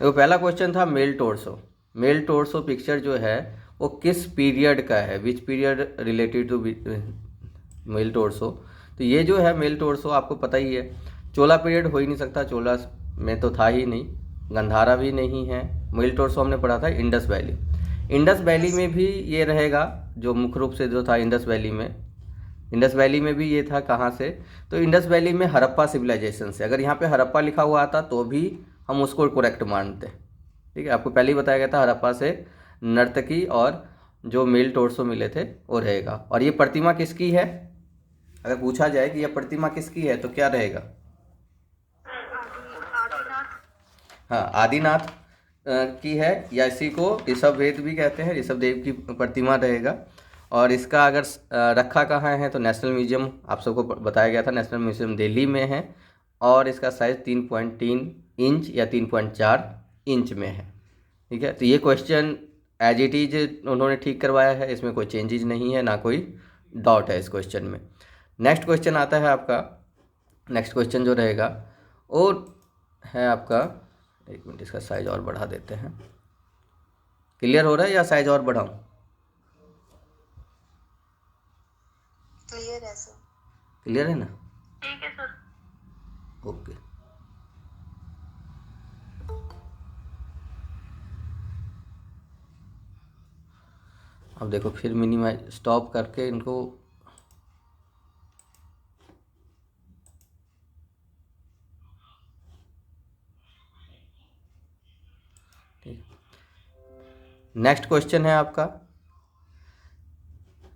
देखो पहला क्वेश्चन था male torso. Male torso picture जो है वो किस पीरियड का है, which period related to male torso. तो ये जो है मेल टोर्सो आपको पता ही है, चोला पीरियड हो ही नहीं सकता, चोला में तो था ही नहीं, गंधारा भी नहीं है। मेल टोर्सो हमने पढ़ा था इंडस वैली। इंडस वैली में भी ये रहेगा, जो मुख्य रूप से जो था इंडस वैली में, इंडस वैली में भी ये था कहाँ से, तो इंडस वैली में हड़प्पा सिविलाइजेशन से। अगर यहाँ पे हड़प्पा लिखा हुआ आता तो भी हम उसको करेक्ट मानते। ठीक है, आपको पहले ही बताया गया था हड़प्पा से नर्तकी और जो मेल टोर्सो मिले थे वो रहेगा। और ये प्रतिमा किसकी है, अगर पूछा जाए कि यह प्रतिमा किसकी है तो क्या रहेगा। हाँ, आदिनाथ की है, या इसी को ऋषभ वेद भी कहते हैं, ऋषभ देव की प्रतिमा रहेगा। और इसका अगर रखा कहाँ है तो नेशनल म्यूजियम, आप सबको बताया गया था, नेशनल म्यूजियम दिल्ली में है। और इसका साइज़ 3.3 इंच या 3.4 इंच में है। ठीक है, तो ये क्वेश्चन एज इट इज उन्होंने ठीक करवाया है, इसमें कोई चेंजेज नहीं है, ना कोई डाउट है इस क्वेश्चन में। नेक्स्ट क्वेश्चन आता है आपका, नेक्स्ट क्वेश्चन जो रहेगा वो है आपका, एक मिनट इसका साइज और बढ़ा देते हैं। क्लियर हो रहा है या साइज और बढ़ाऊं। क्लियर है सर। क्लियर है ना, ठीक है सर। ओके। अब देखो फिर मिनिमाइज स्टॉप करके इनको नेक्स्ट क्वेश्चन है आपका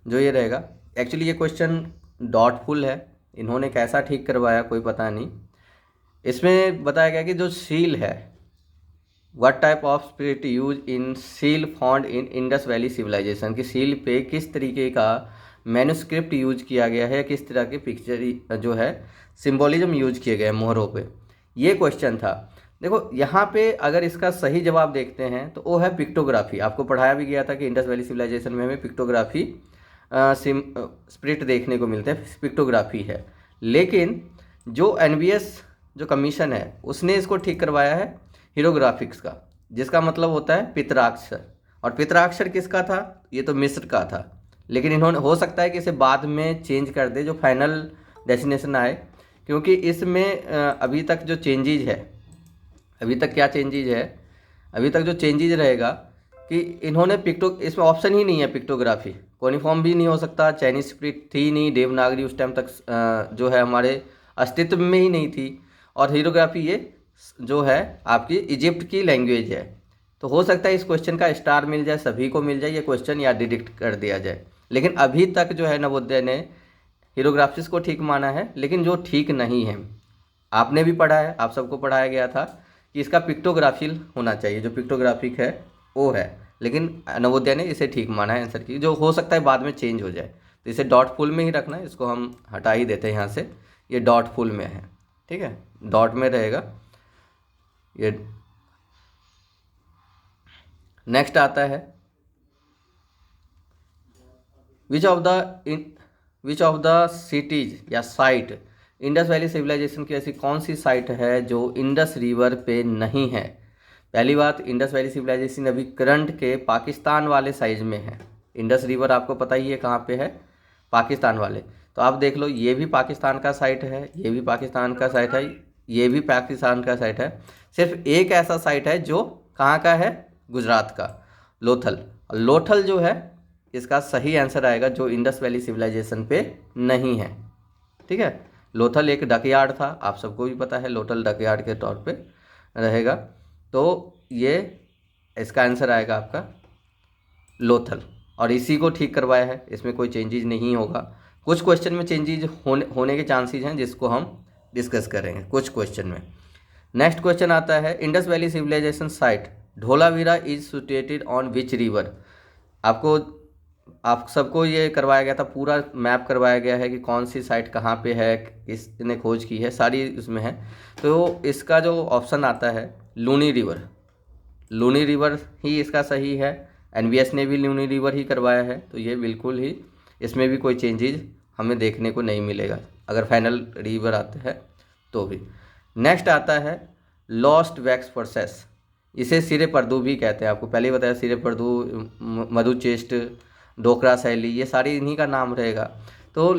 जो ये रहेगा। एक्चुअली ये क्वेश्चन डॉटफुल है, इन्होंने कैसा ठीक करवाया कोई पता नहीं। इसमें बताया गया कि जो सील है, what type of spirit use in seal found in Indus valley civilisation, की सील पे किस तरीके का मैन्युस्क्रिप्ट यूज किया गया है, किस तरह के पिक्चर जो है सिंबोलिज्म यूज किए गए हैं मोहरों पे, ये क्वेश्चन था। देखो यहाँ पे अगर इसका सही जवाब देखते हैं तो वो है पिक्टोग्राफी। आपको पढ़ाया भी गया था कि इंडस वैली सिविलाइजेशन में हमें पिक्टोग्राफी स्पिरिट देखने को मिलते हैं, पिक्टोग्राफी है। लेकिन जो एनवीएस जो कमीशन है उसने इसको ठीक करवाया है हीरोग्राफिक्स का, जिसका मतलब होता है पितराक्षर। और पितराक्षर किसका था, ये तो मिस्र का था। लेकिन इन्होंने, हो सकता है कि इसे बाद में चेंज कर दे जो फाइनल डेस्टिनेशन आए, क्योंकि इसमें अभी तक जो चेंजेज है, अभी तक क्या चेंजेज है, अभी तक जो चेंजेज रहेगा कि इन्होंने इसमें ऑप्शन ही नहीं है पिक्टोग्राफी, कोनिफॉर्म भी नहीं हो सकता, चाइनीज स्क्रिप्ट थी नहीं, देवनागरी उस टाइम तक जो है हमारे अस्तित्व में ही नहीं थी। और हीरोग्राफी ये जो है आपकी इजिप्ट की लैंग्वेज है। तो हो सकता है इस क्वेश्चन का स्टार मिल जाए, सभी को मिल जाए ये क्वेश्चन, या डिडक्ट कर दिया जाए। लेकिन अभी तक जो है नवोदय ने हीरोग्राफिक्स को ठीक माना है, लेकिन जो ठीक नहीं है, आपने भी पढ़ा है, आप सबको पढ़ाया गया था कि इसका पिक्टोग्राफी होना चाहिए, जो पिक्टोग्राफिक है वो है। लेकिन नवोदय ने इसे ठीक माना है आंसर की, जो हो सकता है बाद में चेंज हो जाए। तो इसे डॉट फुल में ही रखना है, इसको हम हटा ही देते हैं यहाँ से, ये डॉट फुल में है। ठीक है, डॉट में रहेगा ये। नेक्स्ट आता है विच ऑफ द सिटीज या साइट इंडस वैली सिविलाइजेशन की ऐसी कौन सी साइट है जो इंडस रिवर पे नहीं है। पहली बात, इंडस वैली सिविलाइजेशन अभी करंट के पाकिस्तान वाले साइज में है। इंडस रिवर आपको पता ही है कहाँ पे है, पाकिस्तान वाले। तो आप देख लो, ये भी पाकिस्तान का साइट है, ये भी पाकिस्तान का साइट है, ये भी पाकिस्तान का साइट है। सिर्फ एक ऐसा साइट है जो कहाँ का है, गुजरात का, लोथल। लोथल जो है इसका सही आंसर आएगा, जो इंडस वैली सिविलाइजेशन पे नहीं है। ठीक है, लोथल एक डकयार्ड था, आप सबको भी पता है, लोथल डकयार्ड के तौर पे रहेगा। तो ये इसका आंसर आएगा आपका लोथल, और इसी को ठीक करवाया है, इसमें कोई चेंजेज नहीं होगा। कुछ क्वेश्चन में चेंजेज होने के चांसेस हैं, जिसको हम डिस्कस करेंगे कुछ क्वेश्चन में। नेक्स्ट क्वेश्चन आता है, Indus valley civilisation site Dholavira is situated on which river. आप सबको ये करवाया गया था, पूरा मैप करवाया गया है कि कौन सी साइट कहाँ पे है, किसने खोज की है, सारी उसमें है। तो इसका जो ऑप्शन आता है लूनी रिवर, लूनी रिवर ही इसका सही है। एनवीएस ने भी लूनी रिवर ही करवाया है, तो ये बिल्कुल ही, इसमें भी कोई चेंजेस हमें देखने को नहीं मिलेगा अगर फाइनल रिवर आते हैं तो भी। नेक्स्ट आता है लॉस्ट वैक्स प्रोसेस, इसे सिरे पर्दू भी कहते हैं, आपको पहले ही बताया, सिरे पर्दू, मधुचेस्ट, डोकरा शैली, ये सारी इन्हीं का नाम रहेगा। तो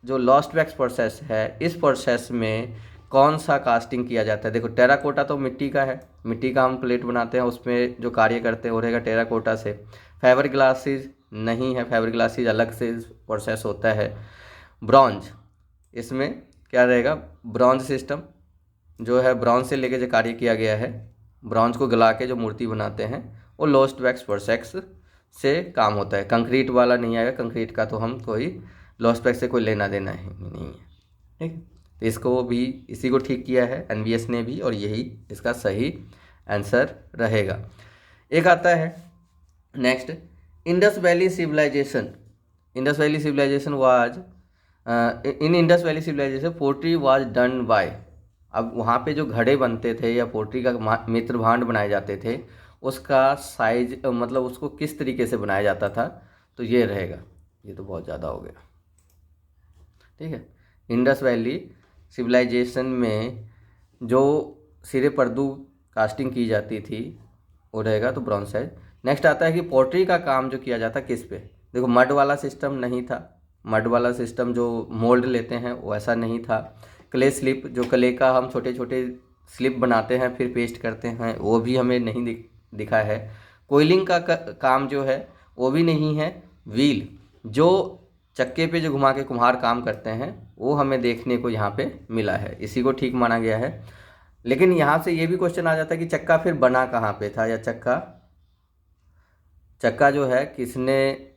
जो लॉस्ट वैक्स प्रोसेस है, इस प्रोसेस में कौन सा कास्टिंग किया जाता है? देखो टेराकोटा तो मिट्टी का है, मिट्टी का हम प्लेट बनाते हैं, उसमें जो कार्य करते हैं वो रहेगा टेराकोटा से। फाइबर ग्लासेस नहीं है, फाइबर ग्लासेस अलग से प्रोसेस होता है। ब्रॉन्ज, इसमें क्या रहेगा? ब्रॉन्ज सिस्टम जो है, ब्रॉन्ज से लेके जो कार्य किया गया है, ब्रॉन्ज को गला के जो मूर्ति बनाते हैं, वो लॉस्ट वैक्स प्रोसेस से काम होता है। कंक्रीट वाला नहीं आएगा, कंक्रीट का तो हम कोई लॉस्ट वैक्स से कोई लेना देना ही नहीं है, ठीक। तो इसको भी, इसी को ठीक किया है एनवीएस ने भी, और यही इसका सही आंसर रहेगा। एक आता है next, Indus valley civilisation. Indus valley civilisation was in Indus valley civilisation pottery was done by. अब वहाँ पे जो घड़े बनते थे या पोट्री का मित्र भांड बनाए जाते थे, उसका साइज मतलब उसको किस तरीके से बनाया जाता था? तो ये रहेगा, ये तो बहुत ज़्यादा हो गया, ठीक है। इंडस वैली सिविलाइजेशन में जो सिरे पर्दू कास्टिंग की जाती थी वो रहेगा तो ब्रॉन्ज साइज। नेक्स्ट आता है कि पोट्री का काम जो किया जाता किस पे? देखो मड वाला सिस्टम नहीं था, मड वाला सिस्टम जो मोल्ड लेते हैं वो ऐसा नहीं था। क्ले स्लिप, जो क्ले का हम छोटे छोटे स्लिप बनाते हैं फिर पेस्ट करते हैं, वो भी हमें नहीं दिखा है। कोयलिंग का काम जो है वो भी नहीं है। व्हील, जो चक्के पे जो घुमा के कुम्हार काम करते हैं, वो हमें देखने को यहाँ पे मिला है, इसी को ठीक माना गया है। लेकिन यहाँ से ये भी क्वेश्चन आ जाता है कि चक्का फिर बना कहाँ पे था, या चक्का जो है किसने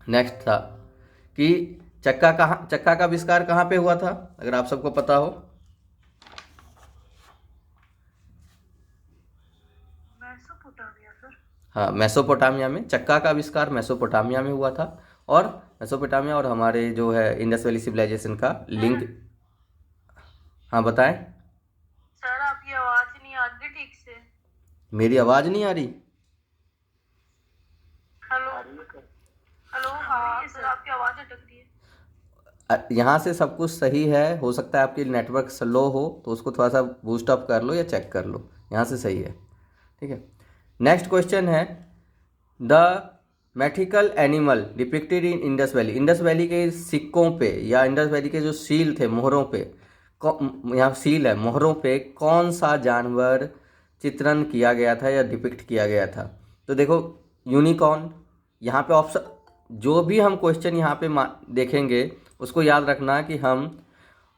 नेक्स्ट था कि चक्का का आविष्कार कहाँ पे हुआ था, अगर आप सबको पता हो? Mesopotamia sir. हाँ, मेसोपोटामिया में चक्का का आविष्कार मेसोपोटामिया में हुआ था, और मेसोपोटामिया और हमारे जो है इंडस वैली सिविलाइजेशन का लिंक। हाँ बताएं। सर आपकी आवाज नहीं आ रही ठीक से। मेरी आवाज़ नहीं आ रही? हेलो हेलो, हाँ सर आपकी आवाज अटक रही है। यहाँ से सब कुछ सही है, हो सकता है आपकी नेटवर्क स्लो हो, तो उसको थोड़ा सा बूस्ट अप कर लो या चेक कर लो, यहाँ से सही है, ठीक है। नेक्स्ट क्वेश्चन है, the mythical animal depicted in Indus valley. Indus valley के सिक्कों पे या इंडस वैली के जो सील थे, मोहरों पे, यहाँ सील है, मोहरों पे कौन सा जानवर चित्रण किया गया था या डिपिक्ट किया गया था? तो देखो यूनिकॉर्न, यहाँ पे ऑप्शन, जो भी हम क्वेश्चन यहाँ पे देखेंगे उसको याद रखना कि हम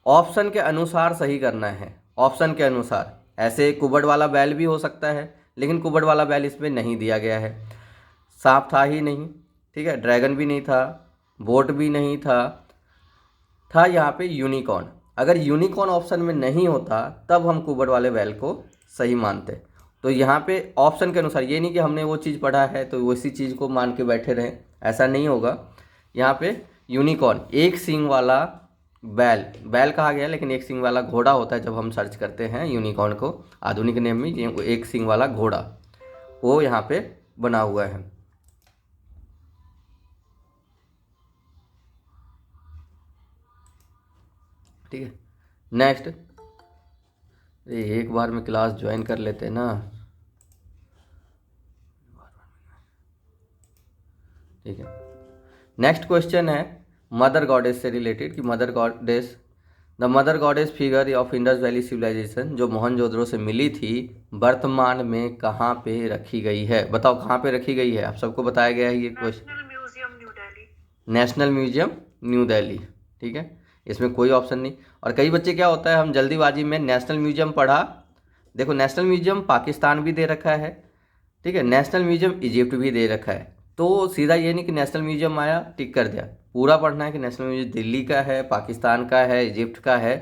ऑप्शन के अनुसार सही करना है, ऑप्शन के अनुसार। ऐसे कुबड़ वाला बैल भी हो सकता है, लेकिन कुबड़ वाला बैल इसमें नहीं दिया गया है। सांप था ही नहीं, ठीक है, ड्रैगन भी नहीं था, बोट भी नहीं था यहाँ पे यूनिकॉर्न। अगर यूनिकॉर्न ऑप्शन में नहीं होता तब हम कुबड़ वाले बैल को सही मानते। तो यहाँ पे ऑप्शन के अनुसार, ये नहीं कि हमने वो चीज़ पढ़ा है तो उसी चीज़ को मान के बैठे रहें, ऐसा नहीं होगा। यहाँ पे यूनिकॉर्न, एक सींग वाला बैल कहा गया, लेकिन एक सींग वाला घोड़ा होता है। जब हम सर्च करते हैं यूनिकॉर्न को आधुनिक नेम में, ये एक सींग वाला घोड़ा वो यहाँ पे बना हुआ है, ठीक है। नेक्स्ट, एक बार में क्लास ज्वाइन कर लेते ना, ठीक है। नेक्स्ट क्वेश्चन है मदर गॉडेस से रिलेटेड, कि mother goddess, the mother goddess figure of Indus valley civilisation जो मोहनजोदड़ो से मिली थी, वर्तमान में कहाँ पे रखी गई है? बताओ कहाँ पे रखी गई है? आप सबको बताया गया है ये question. National museum new Delhi. National museum new Delhi, ठीक है, इसमें कोई ऑप्शन नहीं। और कई बच्चे क्या होता है, हम जल्दीबाजी में नेशनल म्यूजियम पढ़ा, देखो नेशनल म्यूजियम पाकिस्तान भी दे रखा है, ठीक है, नेशनल म्यूजियम इजिप्ट भी दे रखा है, तो सीधा ये नहीं कि नेशनल म्यूजियम आया टिक कर दिया, पूरा पढ़ना है कि नेशनल म्यूजियम दिल्ली का है, पाकिस्तान का है, इजिप्ट का है।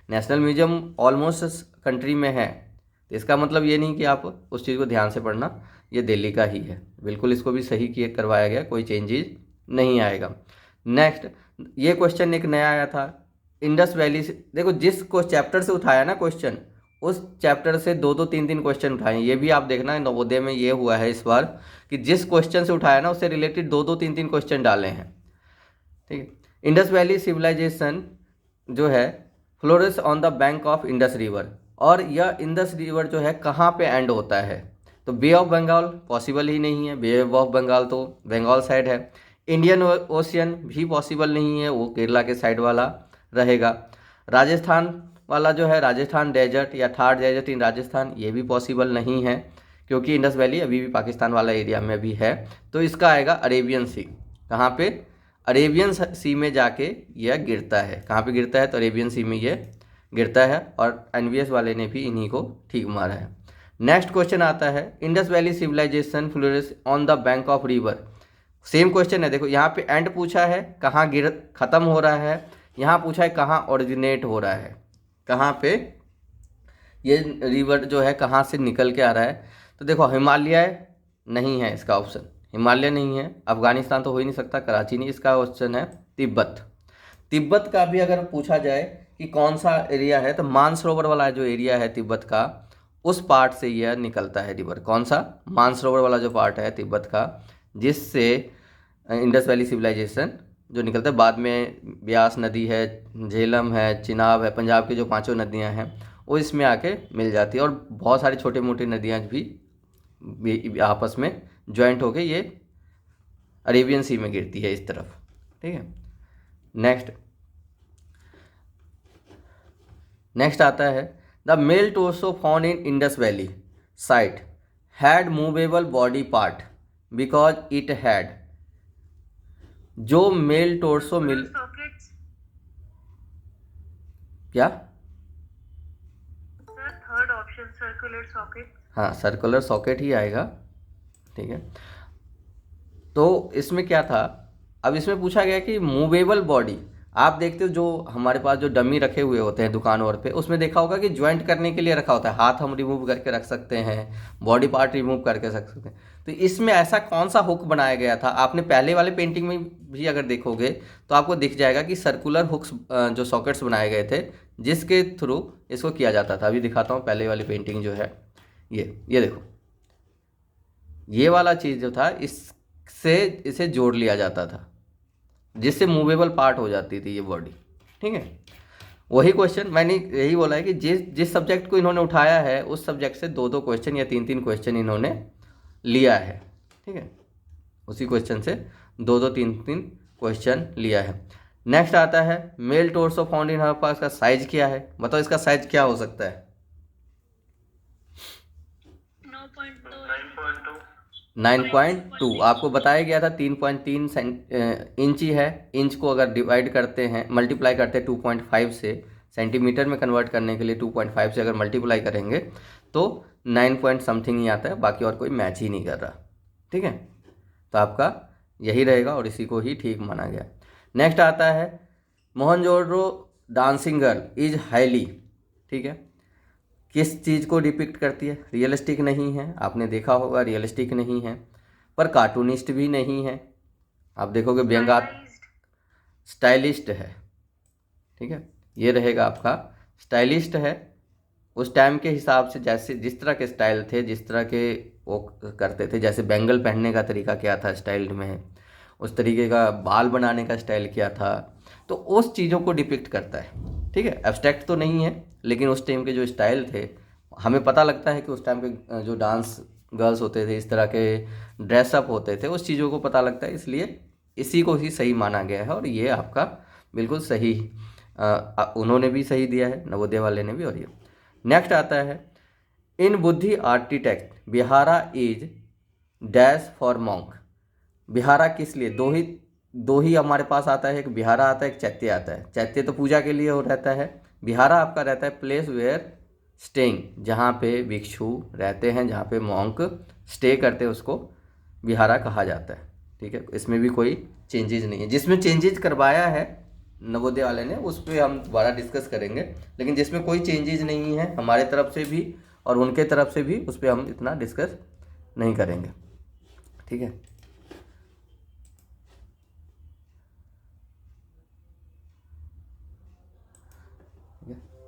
नेशनल म्यूजियम ऑलमोस्ट कंट्री में है, तो इसका मतलब ये नहीं कि आप उस चीज़ को ध्यान से पढ़ना, ये दिल्ली का ही है, बिल्कुल इसको भी सही किए करवाया गया, कोई चेंजेस नहीं आएगा। नेक्स्ट, ये क्वेश्चन एक नया आया था, इंडस वैली से, देखो जिस चैप्टर से उठाया ना क्वेश्चन, उस चैप्टर से दो दो तीन तीन क्वेश्चन उठाए। ये भी आप देखना नवोदय में ये हुआ है इस बार कि जिस क्वेश्चन से उठाया ना उससे रिलेटेड दो दो तीन तीन क्वेश्चन डाले हैं। ठीक है। इंडस वैली सिविलाइजेशन जो है flourish on the bank of Indus river, और यह इंडस रिवर जो है कहाँ पे एंड होता है? तो बे ऑफ बंगाल पॉसिबल ही नहीं है, बे ऑफ बंगाल तो बंगाल साइड है। इंडियन ओशियन भी पॉसिबल नहीं है, वो केरला के साइड वाला रहेगा। राजस्थान वाला जो है राजस्थान डेजर्ट या थार डेजर्ट इन राजस्थान, ये भी पॉसिबल नहीं है क्योंकि इंडस वैली अभी भी पाकिस्तान वाला एरिया में भी है। तो इसका आएगा अरेबियन सी। कहाँ पे? अरेबियन सी में जाके यह गिरता है। कहाँ पे गिरता है? तो अरेबियन सी में यह गिरता है, और एनवीएस वाले ने भी इन्हीं को ठीक मारा है। नेक्स्ट क्वेश्चन आता है, Indus valley civilisation flourish on the bank of river. Same question है, देखो यहाँ पे एंड पूछा है कहाँ गिर खत्म हो रहा है, यहाँ पूछा है कहाँ ओरिजिनेट हो रहा है, कहाँ पे ये रिवर जो है कहाँ से निकल के आ रहा है। तो देखो हिमालय नहीं है इसका ऑप्शन, हिमालय नहीं है, अफगानिस्तान तो हो ही नहीं सकता, कराची नहीं, इसका ऑप्शन है तिब्बत। तिब्बत का भी अगर पूछा जाए कि कौन सा एरिया है, तो मानसरोवर वाला जो एरिया है तिब्बत का, उस पार्ट से यह निकलता है रिवर। कौन सा? मानसरोवर वाला जो पार्ट है तिब्बत का, जिससे इंडस वैली सिविलाइजेशन जो निकलता है। बाद में ब्यास नदी है, झेलम है, चिनाब है, पंजाब की जो पांचों नदियां हैं वो इसमें आके मिल जाती है, और बहुत सारी छोटी मोटी नदियां भी आपस में ज्वाइंट होके ये अरेबियन सी में गिरती है इस तरफ। ठीक है। नेक्स्ट आता है, the male torso found in Indus valley site had movable body part because it had. जो मेल टोर्सो मिल सॉकेट्स। क्या? Sir third option circular socket. हाँ, सर्कुलर सॉकेट ही आएगा। ठीक है। तो इसमें क्या था, अब इसमें पूछा गया कि मूवेबल बॉडी। आप देखते हो जो हमारे पास जो डमी रखे हुए होते हैं दुकान और पे, उसमें देखा होगा कि ज्वाइंट करने के लिए रखा होता है, हाथ हम रिमूव करके रख सकते हैं, बॉडी पार्ट रिमूव करके रख सकते हैं। तो इसमें ऐसा कौन सा हुक बनाया गया था? आपने पहले वाले पेंटिंग में भी अगर देखोगे तो आपको दिख जाएगा कि सर्कुलर हुक्स जो सॉकेट्स बनाए गए थे, जिसके थ्रू इसको किया जाता था। अभी दिखाता हूँ पहले वाली पेंटिंग जो है, ये देखो, ये वाला चीज़ जो था इससे इसे जोड़ लिया जाता था, जिससे मूवेबल पार्ट हो जाती थी ये बॉडी। ठीक है। वही क्वेश्चन मैंने यही बोला है कि जिस सब्जेक्ट को इन्होंने उठाया है उस सब्जेक्ट से 2-2 क्वेश्चन या 3-3 क्वेश्चन इन्होंने लिया है। ठीक है। उसी क्वेश्चन से 2-2 3-3 क्वेश्चन लिया है। नेक्स्ट आता है, male torso found in Harappa का साइज क्या है? बताओ इसका साइज क्या हो सकता है? 9.2। आपको बताया गया था 3.3 इंच ही है। इंच को अगर डिवाइड करते हैं, मल्टीप्लाई करते हैं 2.5 से, सेंटीमीटर में कन्वर्ट करने के लिए 2.5 से अगर मल्टीप्लाई करेंगे तो 9 पॉइंट समथिंग ही आता है, बाकी और कोई मैच ही नहीं कर रहा। ठीक है। तो आपका यही रहेगा और इसी को ही ठीक माना गया। नेक्स्ट आता है, Mohenjodaro dancing girl is highly. ठीक है। किस चीज़ को डिपिक्ट करती है? रियलिस्टिक नहीं है, आपने देखा होगा रियलिस्टिक नहीं है, पर कार्टूनिस्ट भी नहीं है। आप देखोगे व्यंग्यात स्टाइलिस्ट है। ठीक है। ये रहेगा आपका स्टाइलिस्ट है। उस टाइम के हिसाब से जैसे जिस तरह के स्टाइल थे, जिस तरह के वो करते थे, जैसे बैंगल पहनने का तरीका क्या था स्टाइल में, उस तरीके का बाल बनाने का स्टाइल क्या था, तो उस चीज़ों को डिपिक्ट करता है। ठीक है। एब्स्ट्रैक्ट तो नहीं है, लेकिन उस टाइम के जो स्टाइल थे, हमें पता लगता है कि उस टाइम के जो डांस गर्ल्स होते थे, इस तरह के ड्रेसअप होते थे, उस चीज़ों को पता लगता है, इसलिए इसी को ही सही माना गया है। और ये आपका बिल्कुल सही, उन्होंने भी सही दिया है, नवोदय वाले ने भी। और ये नेक्स्ट आता है, in Buddhist architecture vihara is dash for monk. Vihara किस लिए? दो ही हमारे पास आता है, एक बिहारा आता है, एक चैत्य आता है। चैत्य तो पूजा के लिए हो रहता है, बिहारा आपका रहता है प्लेस वेयर स्टेइंग, जहाँ पे भिक्षु रहते हैं, जहाँ पे मॉन्क स्टे करते हैं, उसको बिहारा कहा जाता है। ठीक है। इसमें भी कोई चेंजेस नहीं है। जिसमें चेंजेस करवाया है नवोदय वाले ने उस पर हम दोबारा डिस्कस करेंगे, लेकिन जिसमें कोई चेंजेस नहीं है हमारे तरफ से भी और उनके तरफ से भी, उस पर हम इतना डिस्कस नहीं करेंगे। ठीक है।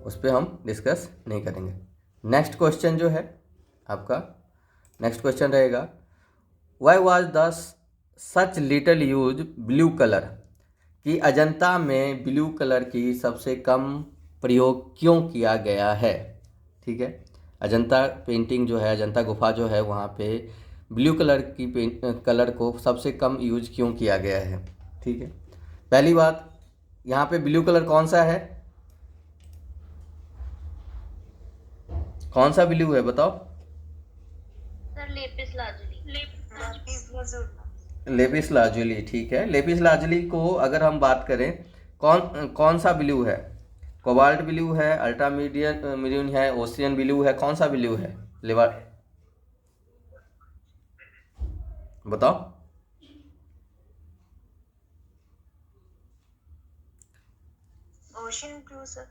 उस पर हम डिस्कस नहीं करेंगे। नेक्स्ट क्वेश्चन जो है आपका, नेक्स्ट क्वेश्चन रहेगा, why was the such little use blue colour कि अजंता में ब्लू कलर की सबसे कम प्रयोग क्यों किया गया है। ठीक है, अजंता पेंटिंग जो है, अजंता गुफा जो है, वहाँ पे ब्लू कलर की कलर को सबसे कम यूज क्यों किया गया है। ठीक है, पहली बात, यहाँ पे ब्लू कलर कौन सा है, कौन सा ब्लू है बताओ। Sir lapis lazuli. Lapis lazuli, ठीक है। लेपिस लाजुली को अगर हम बात करें, कौन कौन सा ब्लू है, कोबाल्ट ब्लू है, अल्ट्रा मीडियम है, ओशियन ब्लू है, कौन सा ब्लू है लेवा, बताओ। Ocean blue sir.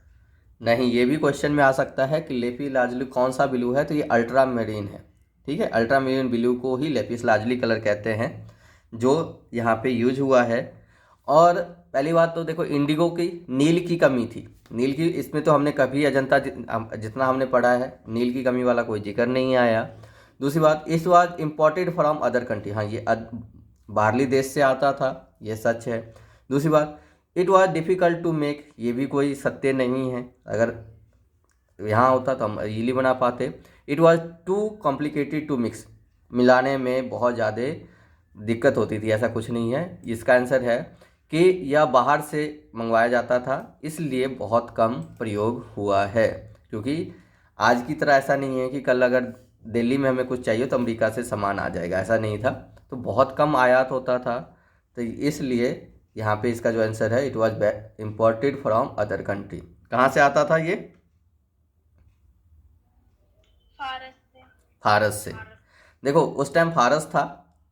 नहीं, ये भी क्वेश्चन में आ सकता है कि लेपिस लाजुली कौन सा ब्लू है, तो ये अल्ट्रा मेरीन है। ठीक है, अल्ट्रा मेरीन ब्लू को ही लेपिस लाजुली कलर कहते हैं, जो यहाँ पे यूज हुआ है। और पहली बात तो देखो, इंडिगो की नील की कमी थी, नील की, इसमें तो हमने कभी अजंता जितना हमने पढ़ा है नील की कमी वाला कोई जिक्र नहीं आया। दूसरी बात, इस was imported from other country, हाँ ये बाहरली देश से आता था, ये सच है। दूसरी बात, it was difficult to make, ये भी कोई सत्य नहीं है, अगर यहाँ होता तो हम इजीली बना पाते। It was too complicated to mix, मिलाने में बहुत ज़्यादा दिक्कत होती थी, ऐसा कुछ नहीं है। इसका आंसर है कि यह बाहर से मंगवाया जाता था, इसलिए बहुत कम प्रयोग हुआ है। क्योंकि आज की तरह ऐसा नहीं है कि कल अगर दिल्ली में हमें कुछ चाहिए तो अमेरिका से सामान आ जाएगा, ऐसा नहीं था, तो बहुत कम आयात होता था। तो इसलिए यहाँ पे इसका जो आंसर है, it was imported from other country. कहाँ से आता था ये, फारस से। फारस से। देखो उस टाइम फारस था,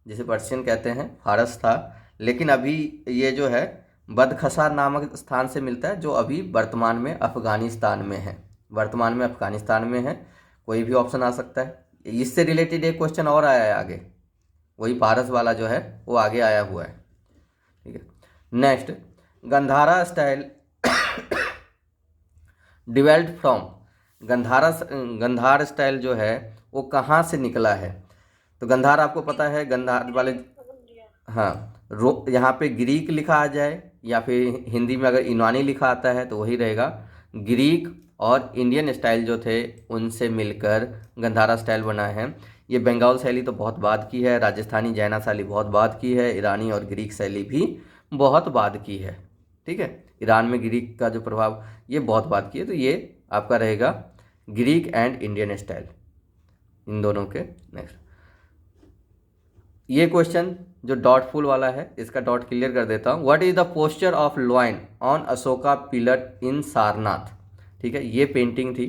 जिसे पर्शियन कहते हैं, फारस था, लेकिन अभी ये जो है बदखसा नामक स्थान से मिलता है, जो अभी वर्तमान में अफ़गानिस्तान में है, वर्तमान में अफ़गानिस्तान में है। कोई भी ऑप्शन आ सकता है। इससे रिलेटेड एक क्वेश्चन और आया है आगे, वही फारस वाला जो है वो आगे आया हुआ है। ठीक है, next, Gandhara style developed from, Gandhara style जो है वो कहाँ से निकला है। तो गंधार आपको पता है, गंधार वाले, हाँ, यहाँ पे ग्रीक लिखा आ जाए या फिर हिंदी में अगर यूनानी लिखा आता है तो वही रहेगा। ग्रीक और इंडियन स्टाइल जो थे उनसे मिलकर गंधारा स्टाइल बना है। ये बंगाल शैली तो बहुत बाद की है, राजस्थानी जैना शैली बहुत बाद की है, ईरानी और ग्रीक शैली भी बहुत बाद की है। ठीक है, ईरान में ग्रीक का जो प्रभाव, ये बहुत बाद की है। तो ये आपका रहेगा ग्रीक एंड इंडियन स्टाइल, इन दोनों के। नेक्स्ट, ये क्वेश्चन जो डॉटफुल वाला है, इसका डॉट क्लियर कर देता हूँ। What is the posture of lion on Ashoka pillar in Sarnath. ठीक है, ये पेंटिंग थी,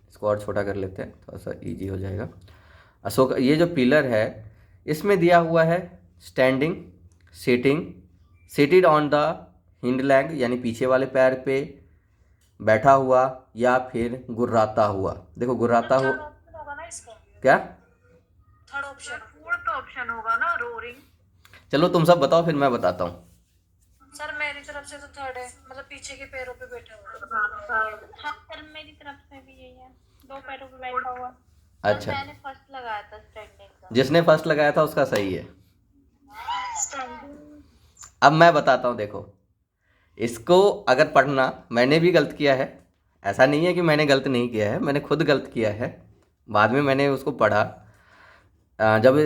इसको और छोटा कर लेते हैं, थोड़ा सा इजी हो जाएगा। अशोक, ये जो पिलर है इसमें दिया हुआ है standing, sitting, seated on the hind lag यानी पीछे वाले पैर पे, बैठा हुआ, या फिर गुर्राता हुआ। देखो गुर्राता हुआ ऑप्शन होगा ना इसका, क्या, थर्ड ऑप्शन, फोर्थ ऑप्शन होगा ना, रोरिंग। चलो तुम सब बताओ फिर मैं बताता हूँ। सर मेरी तरफ से तो थर्ड है, मतलब पीछे के पैरों पे बैठा हुआ। हाँ सर मेरी तरफ से भी यही है, दो पैरों पे बैठा हुआ। अच्छा, सर मैंने फर्स्ट लगाया था स्टैंडिंग का। जिसने फर्स्ट लगाया था उसका सही है। स्टैंडिंग। अब मैं बताता हूँ, देखो इसको अगर पढ़ना, मैंने भी गलत किया है, ऐसा नहीं है कि मैंने गलत नहीं किया है, मैंने खुद गलत किया है। बाद में मैंने उसको पढ़ा, जब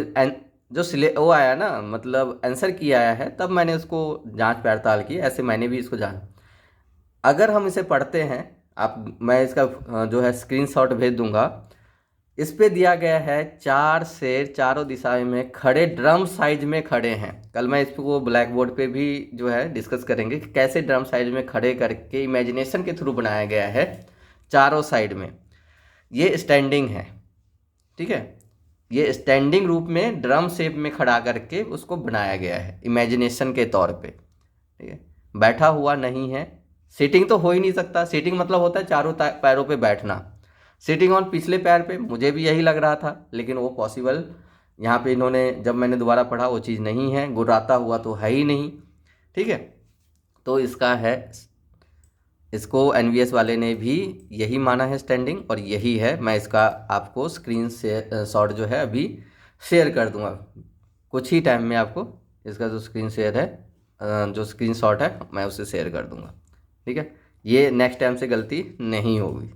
जो वो आया ना, मतलब आंसर की आया है, तब मैंने उसको जांच पड़ताल की, ऐसे मैंने भी इसको जान। अगर हम इसे पढ़ते हैं, आप, मैं इसका जो है स्क्रीनशॉट भेज दूंगा। इस पे दिया गया है 4 शेर चारों दिशाओं में खड़े, ड्रम साइज में खड़े हैं। कल मैं इसको ब्लैक बोर्ड पे भी जो है डिस्कस करेंगे कि कैसे ड्रम साइज में खड़े करके इमेजिनेशन के थ्रू बनाया गया है चारों साइड में। ये स्टैंडिंग है, ठीक है, ये स्टैंडिंग रूप में ड्रम शेप में खड़ा करके उसको बनाया गया है इमेजिनेशन के तौर पे। ठीक है, बैठा हुआ नहीं है, सीटिंग तो हो ही नहीं सकता, सीटिंग मतलब होता है चारों पैरों पे बैठना। सीटिंग ऑन पिछले पैर पे, मुझे भी यही लग रहा था, लेकिन वो पॉसिबल यहाँ पे इन्होंने, जब मैंने दोबारा पढ़ा, वो चीज़ नहीं है, गुर्राता हुआ तो है ही नहीं। ठीक है, तो इसका है, इसको एनवीएस वाले ने भी यही माना है स्टैंडिंग, और यही है। मैं इसका आपको स्क्रीन से शॉट जो है अभी शेयर कर दूंगा, कुछ ही टाइम में आपको इसका जो स्क्रीन शेयर है जो स्क्रीनशॉट है मैं उसे शेयर कर दूंगा, ठीक है। ये नेक्स्ट टाइम से गलती नहीं होगी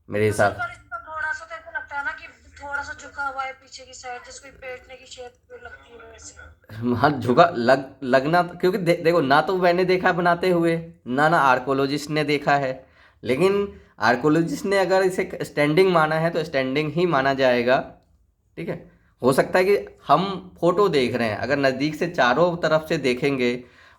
मेरे हिसाब पर इसका थोड़ा सा तो ऐसा लगता है ना कि थोड़ा सा झुका हुआ है पीछे की साइड, जिसको बैठने की शेप लगती है वैसे। से। हाँ, झुका लगना क्योंकि देखो ना तो मैंने देखा बनाते हुए, ना आर्कोलॉजिस्ट ने देखा है। लेकिन आर्कोलॉजिस्ट ने अगर इसे स्टैंडिंग माना है तो स्टैंडिंग ही माना जाएगा, ठीक है। हो सकता है कि हम फोटो देख रहे हैं, अगर नज़दीक से चारों तरफ से देखेंगे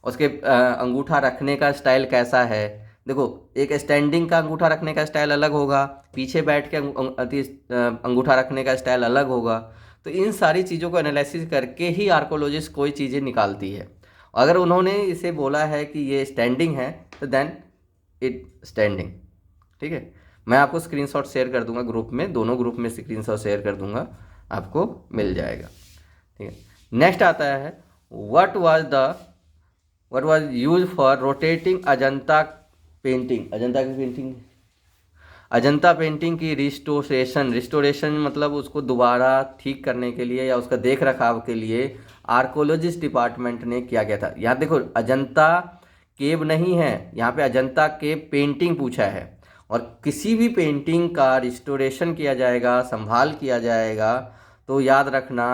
उसके अंगूठा रखने का स्टाइल कैसा है। देखो, एक स्टैंडिंग का अंगूठा रखने का स्टाइल अलग होगा, पीछे बैठ के अंगूठा रखने का स्टाइल अलग होगा। तो इन सारी चीज़ों को एनालिसिस करके ही आर्कोलॉजिस्ट कोई चीज़ें निकालती है। अगर उन्होंने इसे बोला है कि ये स्टैंडिंग है तो देन इट स्टैंडिंग, ठीक है। मैं आपको स्क्रीनशॉट शेयर कर दूंगा ग्रुप में, दोनों ग्रुप में स्क्रीनशॉट शेयर कर दूंगा, आपको मिल जाएगा, ठीक है। नेक्स्ट आता है what was use for rotating Ajanta painting. Ajanta painting की रिस्टोरेशन मतलब उसको दोबारा ठीक करने के लिए या उसका देख रखाव के लिए आर्कोलॉजिस्ट डिपार्टमेंट ने क्या किया था। यहाँ देखो, अजंता केव नहीं है, यहाँ पे अजंता केव पेंटिंग पूछा है। और किसी भी पेंटिंग का रिस्टोरेशन किया जाएगा, संभाल किया जाएगा, तो याद रखना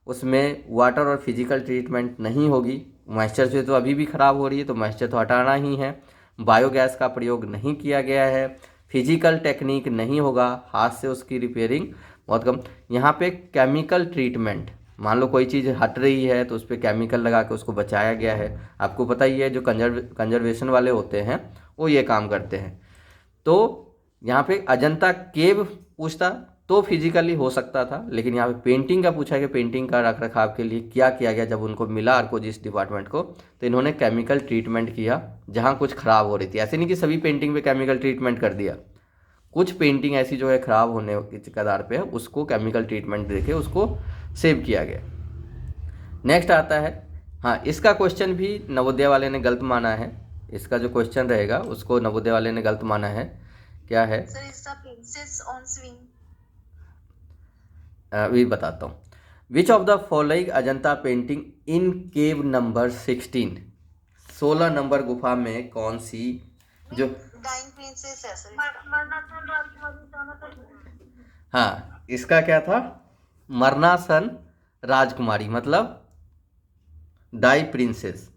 उसमें वाटर और फिजिकल ट्रीटमेंट नहीं होगी। मॉइस्चर से तो अभी भी ख़राब हो रही है, तो मॉइस्चर तो हटाना ही है। बायोगैस का प्रयोग नहीं किया गया है, फिजिकल टेक्निक नहीं होगा, हाथ से उसकी रिपेयरिंग बहुत कम। यहाँ पे केमिकल ट्रीटमेंट, मान लो कोई चीज़ हट रही है तो उस पर केमिकल लगा के उसको बचाया गया है। आपको पता ही है जो कंजर्वेशन वाले होते हैं वो ये काम करते हैं। तो यहाँ पे अजंता केव पूछता तो फिजिकली हो सकता था, लेकिन यहाँ पे पेंटिंग का पूछा है कि पेंटिंग का रख रखाव के लिए क्या किया गया। जब उनको मिला आर्कोलॉजिस्ट डिपार्टमेंट को तो इन्होंने केमिकल ट्रीटमेंट किया जहाँ कुछ ख़राब हो रही थी। ऐसे नहीं कि सभी पेंटिंग पे केमिकल ट्रीटमेंट कर दिया, कुछ पेंटिंग ऐसी जो है ख़राब होने के कगार पे है, उसको केमिकल ट्रीटमेंट देके उसको सेव किया गया। नेक्स्ट आता है, हाँ, इसका क्वेश्चन भी नवोदय वाले ने गलत माना है। इसका जो क्वेश्चन रहेगा उसको नवोदय वाले ने गलत माना है। क्या है sir, is the princess on swing? अभी बताता हूँ। विच of the following Ajanta painting in cave number 16, 16 number गुफा में कौन सी जो डाइंग प्रिंसेस है सर। मरनासन राजकुमारी जाना था। हाँ, इसका क्या था, मरनासन राजकुमारी मतलब die princess.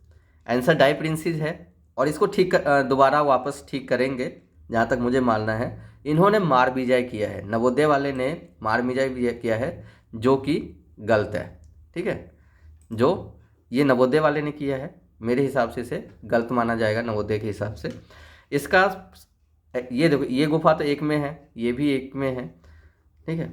Answer die princess है। और इसको ठीक दोबारा वापस ठीक करेंगे जहाँ तक मुझे मानना है। इन्होंने मार विजय किया है, नवोदय वाले ने मार विजय किया है, जो कि गलत है, ठीक है। जो ये नवोदय वाले ने किया है मेरे हिसाब से इसे गलत माना जाएगा नवोदय के हिसाब से। इसका ये देखो, ये गुफा तो एक में है, ये भी एक में है, ठीक है।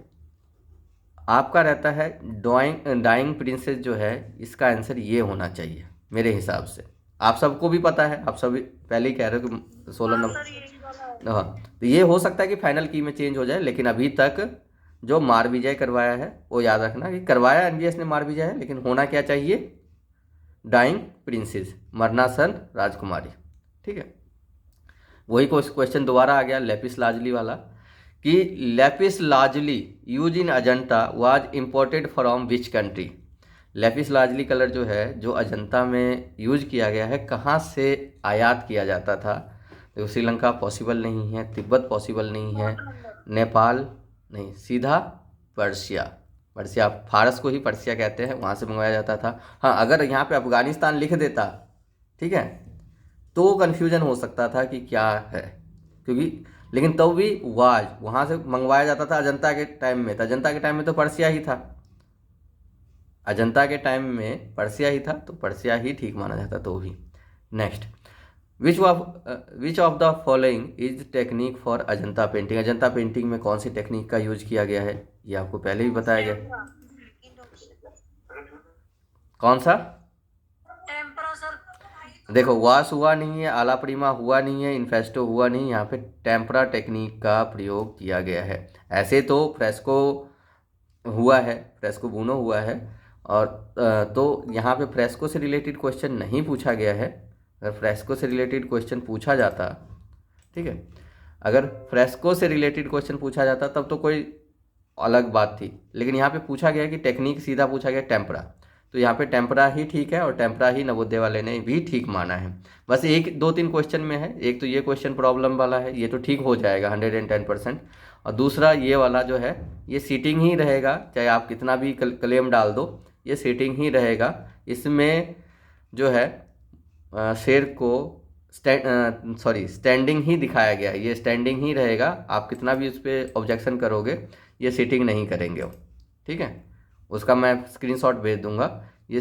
आपका रहता है डाइंग प्रिंसेस जो है, इसका आंसर ये होना चाहिए मेरे हिसाब से। आप सबको भी पता है, आप सभी पहले ही कह रहे हो कि 16 नंबर। हाँ, तो ये हो सकता है कि फाइनल की में चेंज हो जाए, लेकिन अभी तक जो मार विजय करवाया है वो याद रखना कि करवाया एनवीएस ने मार विजय है, लेकिन होना क्या चाहिए, डाइंग प्रिंसेस मरनासन राजकुमारी, ठीक है। वही क्वेश्चन दोबारा आ गया लेपिस लाजली वाला कि lapis lazuli use in Ajanta was imported from which country. Lapis lazuli colour जो है, जो अजंता में यूज किया गया है, कहाँ से आयात किया जाता था। तो श्रीलंका पॉसिबल नहीं है, तिब्बत पॉसिबल नहीं है, नेपाल नहीं, सीधा पर्शिया। फारस को ही पर्शिया कहते हैं, वहाँ से मंगवाया जाता था। हाँ, अगर यहाँ पे अफगानिस्तान लिख देता, ठीक है, तो कन्फ्यूजन हो सकता था कि क्या है, क्योंकि लेकिन तब भी वाज वहाँ से मंगवाया जाता था अजंता के टाइम में। तो अजंता के टाइम में तो पर्शिया ही था, अजंता के टाइम में पर्शिया ही था, तो पर्शिया ही ठीक माना जाता। तो भी next, which of the following is technique for Ajanta painting. Ajanta painting में कौन सी टेक्निक का यूज किया गया है, ये आपको पहले ही बताया गया। कौन सा? Tempera sir. देखो, वास हुआ नहीं है, आला प्रीमा हुआ नहीं है, इन्फेस्टो हुआ नहीं, यहाँ पे टेम्परा टेक्निक का प्रयोग किया गया है। ऐसे तो फ्रेस्को हुआ है, फ्रेस्को बूनो हुआ है, और तो यहाँ पे फ्रेस्को से रिलेटेड क्वेश्चन नहीं पूछा गया है। अगर फ्रेस्को से रिलेटेड क्वेश्चन पूछा जाता, ठीक है, अगर फ्रेस्को से रिलेटेड क्वेश्चन पूछा जाता तब तो कोई अलग बात थी, लेकिन यहाँ पे पूछा गया कि टेक्निक सीधा पूछा गया टेम्परा। तो यहाँ पे टेम्परा ही ठीक है और टेम्परा ही नवोदय वाले ने भी ठीक माना है। बस एक दो तीन क्वेश्चन में है, एक तो ये क्वेश्चन प्रॉब्लम वाला है, ये तो ठीक हो जाएगा 110%, और दूसरा ये वाला जो है ये सीटिंग ही रहेगा, चाहे आप कितना भी क्लेम डाल दो ये सीटिंग ही रहेगा। इसमें जो है शेर को स्टैंडिंग ही दिखाया गया है, ये स्टैंडिंग ही रहेगा, आप कितना भी उस पर ऑब्जेक्शन करोगे ये सीटिंग नहीं करेंगे वो, ठीक है। उसका मैं स्क्रीनशॉट भेज दूंगा। ये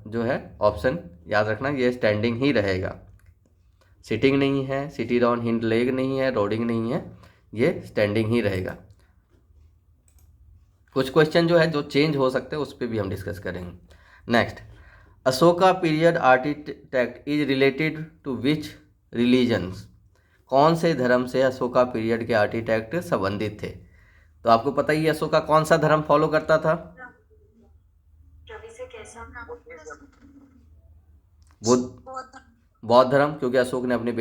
जो है ऑप्शन याद रखना, ये स्टैंडिंग ही रहेगा, सिटिंग नहीं है, सिटी डाउन हिंड लेग नहीं है, रोडिंग नहीं है, ये स्टैंडिंग ही रहेगा। कुछ क्वेश्चन जो है जो चेंज हो सकते हैं उस पर भी हम डिस्कस करेंगे। Next, Ashoka period architect is related to which religions. कौन से धर्म से अशोका पीरियड के आर्किटेक्ट संबंधित थे? तो आपको पता ही है अशोका कौन सा धर्म फॉलो करता था? बौद्ध धर्म, क्योंकि अशोक ने अपने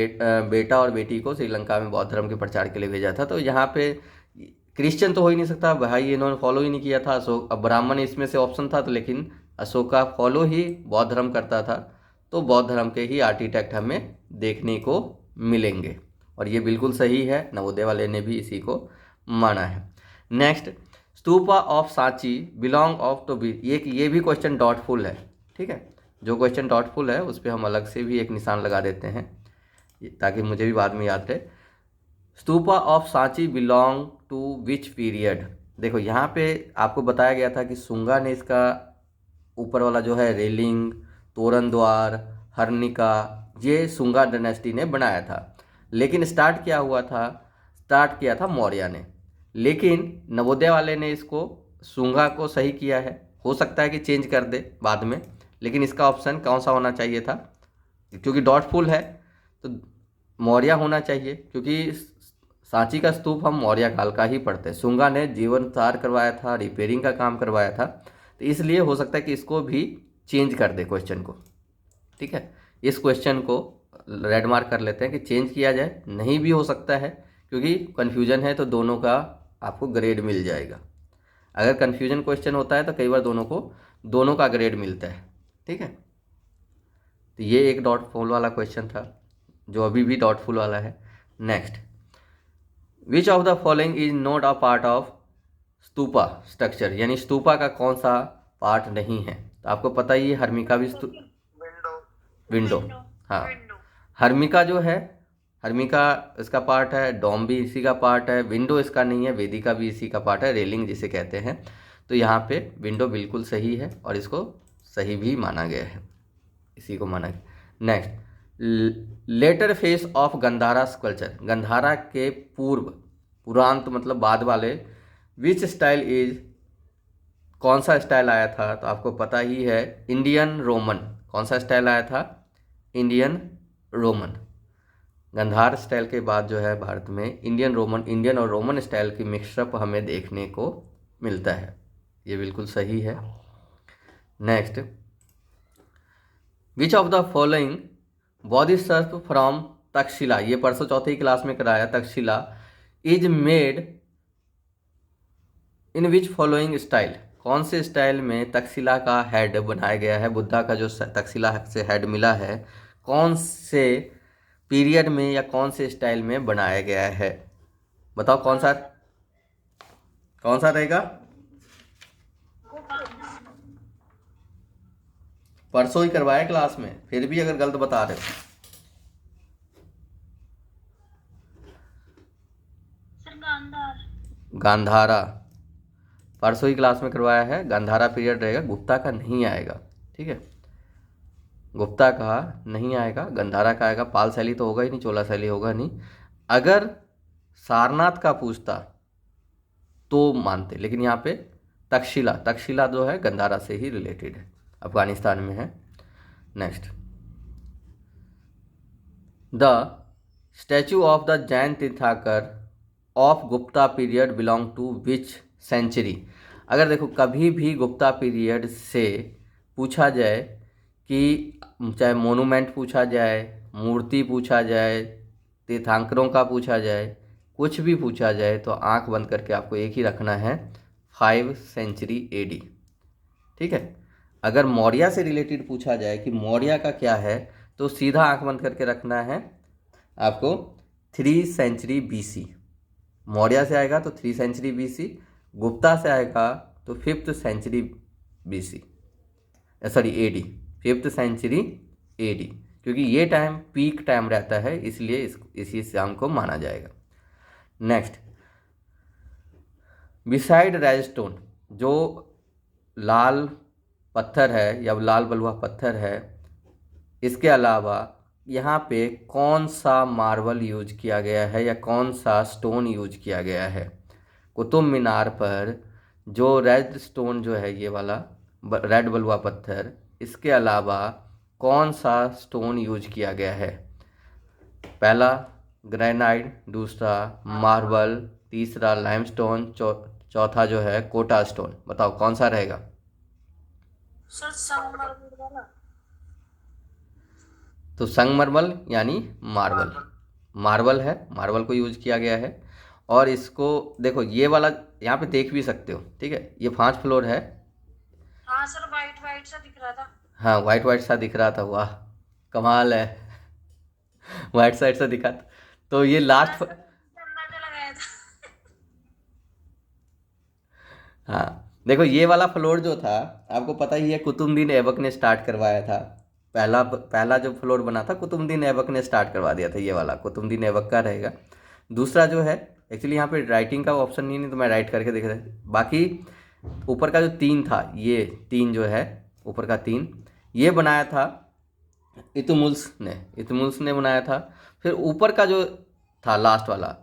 बेटा और बेटी को श्रीलंका में बौद्ध धर्म के प्रचार के लिए भेजा था। तो यहाँ पे क्रिश्चियन तो हो ही नहीं सकता भाई, इन्होंने फॉलो ही नहीं किया था अशोक। अब ब्राह्मण इसमें से ऑप्शन था तो, लेकिन अशोका फॉलो ही बौद्ध धर्म करता था, तो बौद्ध धर्म के ही आर्किटेक्ट हमें देखने को मिलेंगे, और ये बिल्कुल सही है, नवोदय वाले ने भी इसी को माना है। Next, stupa of Sanchi belong of to be, ये भी क्वेश्चन डॉटफुल है, ठीक है। जो क्वेश्चन डॉटफुल है उस पर हम अलग से भी एक निशान लगा देते हैं ताकि मुझे भी बाद में याद रहे। Stupa of Sanchi belong to which period? देखो यहाँ पे आपको बताया गया था कि शुंगा ने इसका ऊपर वाला जो है रेलिंग, तोरण द्वार, हर्निका, ये शुंगा डायनेस्टी ने बनाया था, लेकिन स्टार्ट किया था मौर्य ने। लेकिन नवोदय वाले ने इसको शुंगा को सही किया है, हो सकता है कि चेंज कर दे बाद में, लेकिन इसका ऑप्शन कौन सा होना चाहिए था? क्योंकि डॉटफुल है तो मौर्य होना चाहिए, क्योंकि सांची का स्तूप हम मौर्य काल का ही पढ़ते हैं। शुंगा ने जीवनसार करवाया था, रिपेयरिंग का काम करवाया था, तो इसलिए हो सकता है कि इसको भी चेंज कर दे क्वेश्चन को, ठीक है। इस क्वेश्चन को रेड मार्क कर लेते हैं कि चेंज किया जाए, नहीं भी हो सकता है क्योंकि कन्फ्यूजन है, तो दोनों का आपको ग्रेड मिल जाएगा। अगर कन्फ्यूजन क्वेश्चन होता है तो कई बार दोनों का ग्रेड मिलता है, ठीक है। तो ये एक डॉटफुल वाला क्वेश्चन था जो अभी भी डॉटफुल वाला है। Next, which of the following is not a part of stupa structure, यानी स्तूपा का कौन सा पार्ट नहीं है? तो आपको पता ही है हर्मिका भी विंडो, हाँ, हर्मिका जो है, हर्मिका इसका पार्ट है, डोम भी इसी का पार्ट है, विंडो इसका नहीं है, वेदिका भी इसी का पार्ट है, रेलिंग जिसे कहते हैं। तो यहाँ पे विंडो बिल्कुल सही है और इसको सही भी माना गया है, इसी को माना गया। Next, later phase of Gandhara sculpture, Gandhara के पुरांत मतलब बाद वाले विच स्टाइल इज, कौन सा स्टाइल आया था? तो आपको पता ही है इंडियन रोमन। कौन सा स्टाइल आया था? Indian Roman. गंधार स्टाइल के बाद जो है भारत में इंडियन और रोमन स्टाइल की मिक्सअप हमें देखने को मिलता है, ये बिल्कुल सही है। Next, which of the following Bodhisattva from Takshashila, ये परसों चौथी क्लास में कराया, Takshashila is made in which following style, कौन से स्टाइल में तक्षशिला का हेड बनाया गया है? बुद्धा का जो तक्षशिला से हेड मिला है कौन से पीरियड में या कौन से स्टाइल में बनाया गया है? बताओ कौन सा रहेगा? परसों ही करवाया क्लास में, फिर भी अगर गलत बता रहे हो। गांधारा परसों ही क्लास में करवाया है, गांधारा पीरियड रहेगा, गुप्ता का नहीं आएगा, ठीक है। गुप्ता का नहीं आएगा, गांधारा का आएगा। पाल शैली तो होगा ही नहीं, चोला शैली होगा नहीं। अगर सारनाथ का पूछता तो मानते, लेकिन यहाँ पे तक्षशिला जो है गांधारा से ही रिलेटेड है, अफगानिस्तान में है। Next, the statue of the Jain tirthankar of Gupta period belong to which century? अगर देखो कभी भी गुप्ता पीरियड से पूछा जाए कि चाहे मोनूमेंट पूछा जाए, मूर्ति पूछा जाए, तीर्थंकरों का पूछा जाए, कुछ भी पूछा जाए, तो आंख बंद करके आपको एक ही रखना है 5 सेंचुरी AD, ठीक है। अगर मौर्य से रिलेटेड पूछा जाए कि मौर्य का क्या है, तो सीधा आंख बंद करके रखना है आपको 3 सेंचुरी BC। मौर्य से आएगा तो 3 सेंचुरी BC, गुप्ता से आएगा तो 5th century BC, sorry AD, 5th century AD, क्योंकि ये टाइम पीक टाइम रहता है, इसलिए इसी शाम को माना जाएगा। नेक्स्ट, बिसाइड रेड स्टोन, जो लाल पत्थर है या लाल बलुआ पत्थर है, इसके अलावा यहाँ पे कौन सा मार्बल यूज किया गया है या कौन सा स्टोन यूज किया गया है? कुतुब मीनार पर जो रेड स्टोन जो है, ये वाला रेड बलुआ पत्थर, इसके अलावा कौन सा स्टोन यूज किया गया है? पहला ग्रेनाइट, दूसरा मार्बल, तीसरा लाइमस्टोन, चौथा जो है कोटा स्टोन। बताओ कौन सा रहेगा? सर संगमरमर वाला। तो संगमरमर यानी मार्बल है, मार्बल को यूज किया गया है। और इसको देखो, ये वाला यहाँ पे देख भी सकते हो, ठीक है, ये 5 फ्लोर है। हाँ सर, वाइट वाइट सा दिख रहा था। हाँ, वाइट वाइट सा दिख रहा था, वाह कमाल है। वाइट साइड से दिखा था। तो ये लास्ट अंदाजा लगाया था। हाँ देखो, ये वाला फ्लोर जो था, आपको पता ही है कुतुबुद्दीन ऐबक ने स्टार्ट करवाया था। पहला जो फ्लोर बना था कुतुबुद्दीन ऐबक ने स्टार्ट करवा दिया था, ये वाला कुतुबुद्दीन ऐबक का रहेगा। दूसरा जो है, एक्चुअली यहाँ पे राइटिंग का ऑप्शन नहीं तो मैं राइट करके देख रहा। बाकी ऊपर का जो 3 था, ये 3 जो है ऊपर का 3, ये बनाया था इतमुल्स ने बनाया था। फिर ऊपर का जो था लास्ट वाला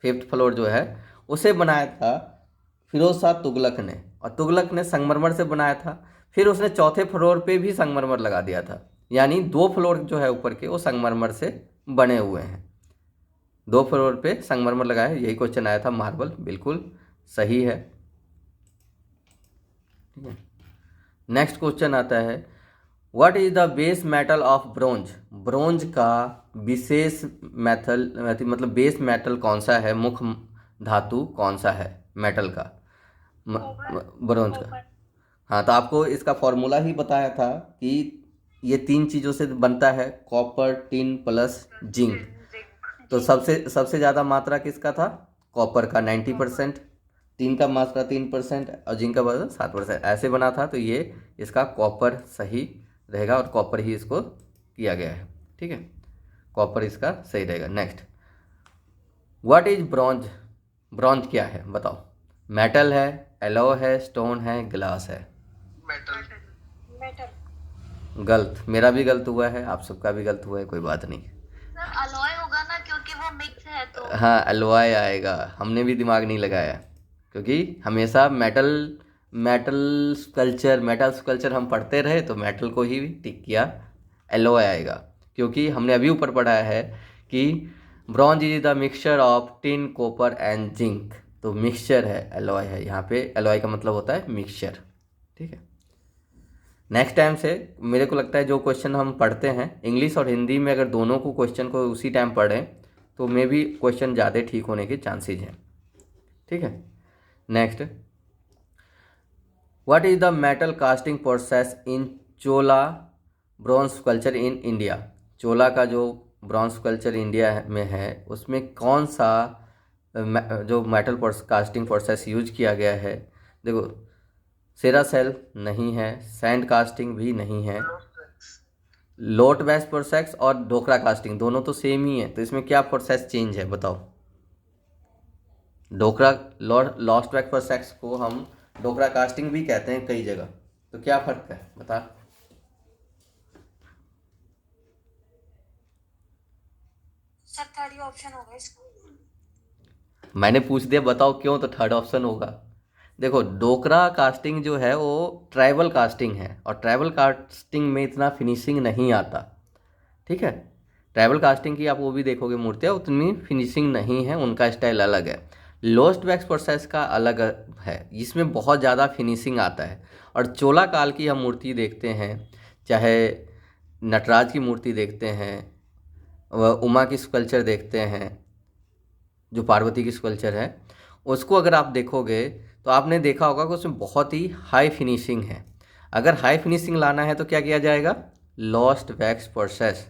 5th फ्लोर जो है, उसे बनाया था फिरोज शाह तुगलक ने, और तुगलक ने संगमरमर से बनाया था। फिर उसने चौथे फ्लोर पे भी संगमरमर लगा दिया था, यानी 2 फ्लोर जो है ऊपर के वो संगमरमर से बने हुए हैं। 2 फ्लोर पे संगमरमर लगाया है। यही क्वेश्चन आया था, मार्बल बिल्कुल सही है। ठीक है, नेक्स्ट क्वेश्चन आता है, what is the base metal of bronze? Bronze का विशेष मेटल मतलब बेस मेटल कौन सा है? मुख्य धातु कौन सा है मेटल का, ब्रोंज का? हाँ, तो आपको इसका फॉर्मूला ही बताया था कि ये 3 चीज़ों से बनता है, कॉपर, टिन प्लस जिंक। तो सबसे ज़्यादा मात्रा किसका था? कॉपर का 90%, टिन का मात्रा 3% और जिंक का मात्रा 7%, ऐसे बना था। तो ये इसका कॉपर सही रहेगा और कॉपर ही इसको किया गया है। ठीक है, कॉपर इसका सही रहेगा। Next, what is bronze? Bronze क्या है बताओ? मेटल है, एलॉय है, स्टोन है, ग्लास है? मेटल। गलत, मेरा भी गलत हुआ है, आप सबका भी गलत हुआ है, कोई बात नहीं। सर अलॉय होगा ना, क्योंकि वो मिक्स है तो। हाँ, एलॉय आएगा, हमने भी दिमाग नहीं लगाया, क्योंकि हमेशा मेटल स्कल्पचर हम पढ़ते रहे तो मेटल को ही टिक किया, एलॉय आएगा। क्योंकि हमने अभी ऊपर पढ़ा है कि bronze is the mixture of tin, copper and zinc. तो मिक्सचर है, एलॉय है, यहाँ पे एलॉय का मतलब होता है मिक्सचर। ठीक है, नेक्स्ट टाइम से मेरे को लगता है जो क्वेश्चन हम पढ़ते हैं इंग्लिश और हिंदी में, अगर दोनों को क्वेश्चन को उसी टाइम पढ़ें तो मे भी क्वेश्चन ज़्यादा ठीक होने के चांसेज हैं। ठीक है, next, what is the metal casting process in Chola bronze sculpture in India? Chola का जो ब्रॉन्ज स्कल्पचर इंडिया में है, उसमें कौन सा जो मेटल कास्टिंग प्रोसेस यूज किया गया है? देखो, सेरासेल नहीं है, सैंड कास्टिंग भी नहीं है, लोट वैक्स प्रोसेस और ढोकरा कास्टिंग दोनों तो सेम ही है। तो इसमें क्या प्रोसेस चेंज है बताओ? ढोकरा लॉस्ट वैक्स प्रोसेस को हम ढोकरा कास्टिंग भी कहते हैं कई जगह, तो क्या फर्क है बता? सर थर्ड ऑप्शन होगा इसका। मैंने पूछ दिया, बताओ क्यों, तो थर्ड ऑप्शन होगा। देखो, ढोकरा कास्टिंग जो है वो ट्राइबल कास्टिंग है, और ट्राइबल कास्टिंग में इतना फिनिशिंग नहीं आता। ठीक है, ट्राइबल कास्टिंग की आप वो भी देखोगे मूर्तियाँ, उतनी फिनिशिंग नहीं है, उनका स्टाइल अलग है। लोस्ट वैक्स प्रोसेस का अलग है, जिसमें बहुत ज़्यादा फिनिशिंग आता है। और चोला काल की हम मूर्ति देखते हैं, चाहे नटराज की मूर्ति देखते हैं, उमा की स्कल्पचर देखते हैं, जो पार्वती की स्कल्पचर है, उसको अगर आप देखोगे तो आपने देखा होगा कि उसमें बहुत ही हाई फिनिशिंग है। अगर हाई फिनिशिंग लाना है तो क्या किया जाएगा, लॉस्ट वैक्स प्रोसेस,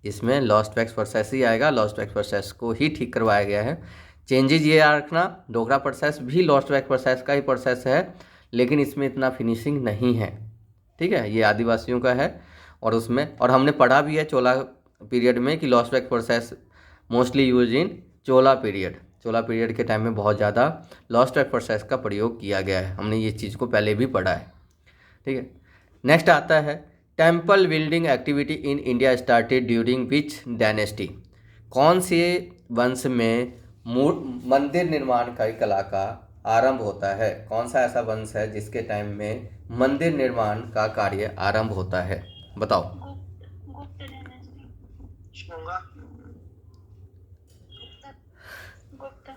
इसमें लॉस्ट वैक्स प्रोसेस ही आएगा, लॉस्ट वैक्स प्रोसेस को ही ठीक करवाया गया है। चेंजेज ये रखना, डोगरा प्रोसेस भी लॉस्ट वैक्स प्रोसेस का ही प्रोसेस है, लेकिन इसमें इतना फिनिशिंग नहीं है, ठीक है, ये आदिवासियों का है। और उसमें और हमने पढ़ा भी है चोला पीरियड में कि lost wax process mostly use in Chola period, Chola period के टाइम में बहुत ज़्यादा लॉस्ट वैक्स प्रोसेस का प्रयोग किया गया है, हमने ये चीज़ को पहले भी पढ़ा है, ठीक है। नेक्स्ट आता है temple building activity in India started during which dynasty, कौन से वंश में मंदिर निर्माण की कला का आरंभ होता है, कौन सा ऐसा वंश है जिसके टाइम में मंदिर निर्माण का कार्य आरंभ होता है, बताओ। गुप्त डायनेस्टी। शुंगा। गुप्त।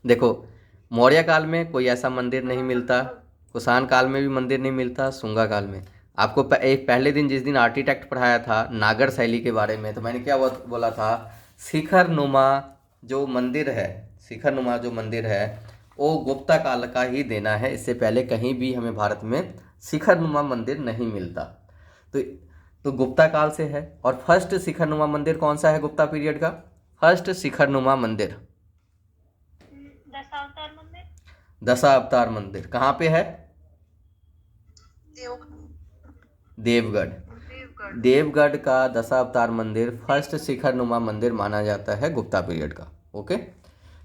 देखो, मौर्य काल में कोई ऐसा मंदिर नहीं मिलता, कुषाण काल में भी मंदिर नहीं मिलता, शुंगा काल में। आपको एक पहले दिन जिस दिन आर्किटेक्ट पढ़ाया था नागर शैली के बारे में, तो मैंने क्या बोला था, शिखर नुमा जो मंदिर है, शिखर नुमा जो मंदिर है वो गुप्ता काल का ही देना है, इससे पहले कहीं भी हमें भारत में शिखर नुमा मंदिर नहीं मिलता। तो गुप्ता काल से है। और फर्स्ट शिखर नुमा मंदिर कौन सा है गुप्ता पीरियड का, फर्स्ट शिखर नुमा मंदिर दशावतार मंदिर। दशावतार मंदिर कहाँ पे है, देवगढ़। देवगढ़ का दशावतार मंदिर फर्स्ट शिखर नुमा मंदिर माना जाता है गुप्ता पीरियड का, ओके,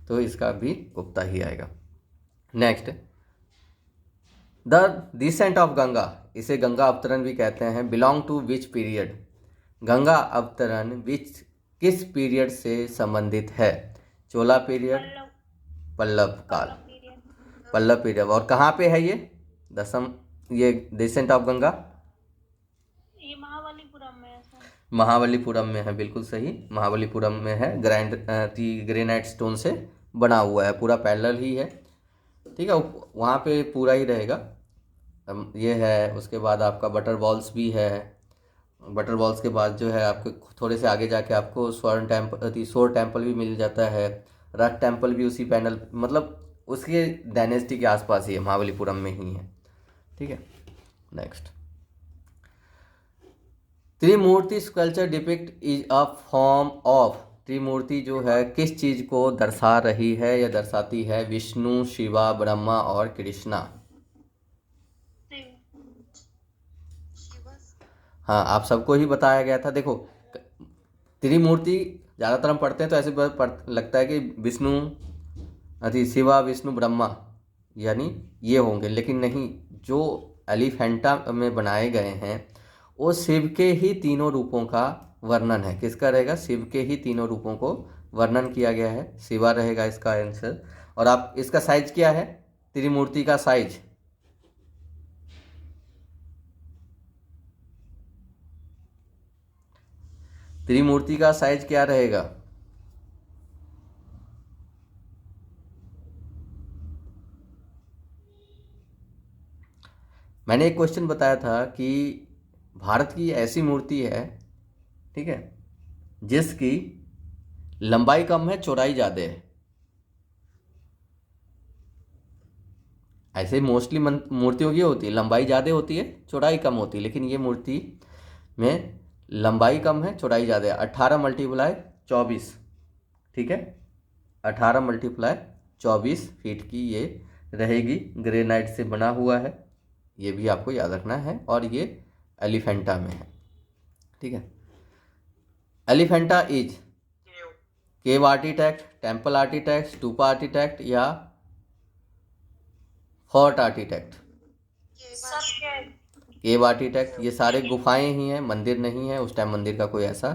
तो इसका भी गुप्ता ही आएगा। Next, the descent of Ganga, इसे गंगा अवतरण भी कहते हैं, belong to which period, Ganga अवतरण विच किस पीरियड से संबंधित है, चोला पीरियड, पल्लव काल, पल्लव पीरियड। और कहाँ पे है ये डिसेंट ऑफ गंगा, ये महाबलीपुरम में है सर। महाबलीपुरम में है, बिल्कुल सही, महाबलीपुरम में है, ग्रेनाइट स्टोन से बना हुआ है, पूरा पैरेलल ही है, ठीक है, वहाँ पे पूरा ही रहेगा। ये है, उसके बाद आपका बटर बॉल्स भी है, बटर बॉल्स के बाद जो है आपके थोड़े से आगे जाके आपको सोर टेम्पल भी मिल जाता है, रथ टेम्पल भी उसी पैनल, मतलब उसके डायनेस्टी के आसपास ही है, महाबलीपुरम में ही है, ठीक है। Next, Trimurti sculpture depict is a form of, Trimurti जो है किस चीज को दर्शा रही है या दर्शाती है, विष्णु, शिवा, ब्रह्मा और कृष्णा। हाँ, आप सबको ही बताया गया था। देखो, त्रिमूर्ति ज़्यादातर हम पढ़ते हैं तो ऐसे लगता है कि विष्णु, शिवा, विष्णु, ब्रह्मा यानी ये होंगे, लेकिन नहीं, जो एलिफेंटा में बनाए गए हैं वो शिव के ही तीनों रूपों का वर्णन है। किसका रहेगा, शिव के ही तीनों रूपों को वर्णन किया गया है, शिवा रहेगा इसका आंसर। और आप इसका साइज क्या है, त्रिमूर्ति का साइज, त्रिमूर्ति का साइज क्या रहेगा, मैंने एक क्वेश्चन बताया था कि भारत की ऐसी मूर्ति है, ठीक है, जिसकी लंबाई कम है चौड़ाई ज़्यादा है। ऐसे मोस्टली मूर्तियों की होती है, लंबाई ज़्यादा होती है चौड़ाई कम होती है, लेकिन ये मूर्ति में लंबाई कम है चौड़ाई ज़्यादा है। 18 × 24, ठीक है, 18 × 24 फीट की ये रहेगी, ग्रेनाइट से बना हुआ है, ये भी आपको याद रखना है। और ये एलिफेंटा में है, ठीक है। Elephanta is cave architect, temple architect, stupa architect या फोर्ट आर्किटेक्ट, केव आर्किटेक्ट। ये सारे गुफाएं ही हैं, मंदिर नहीं है, उस टाइम मंदिर का कोई ऐसा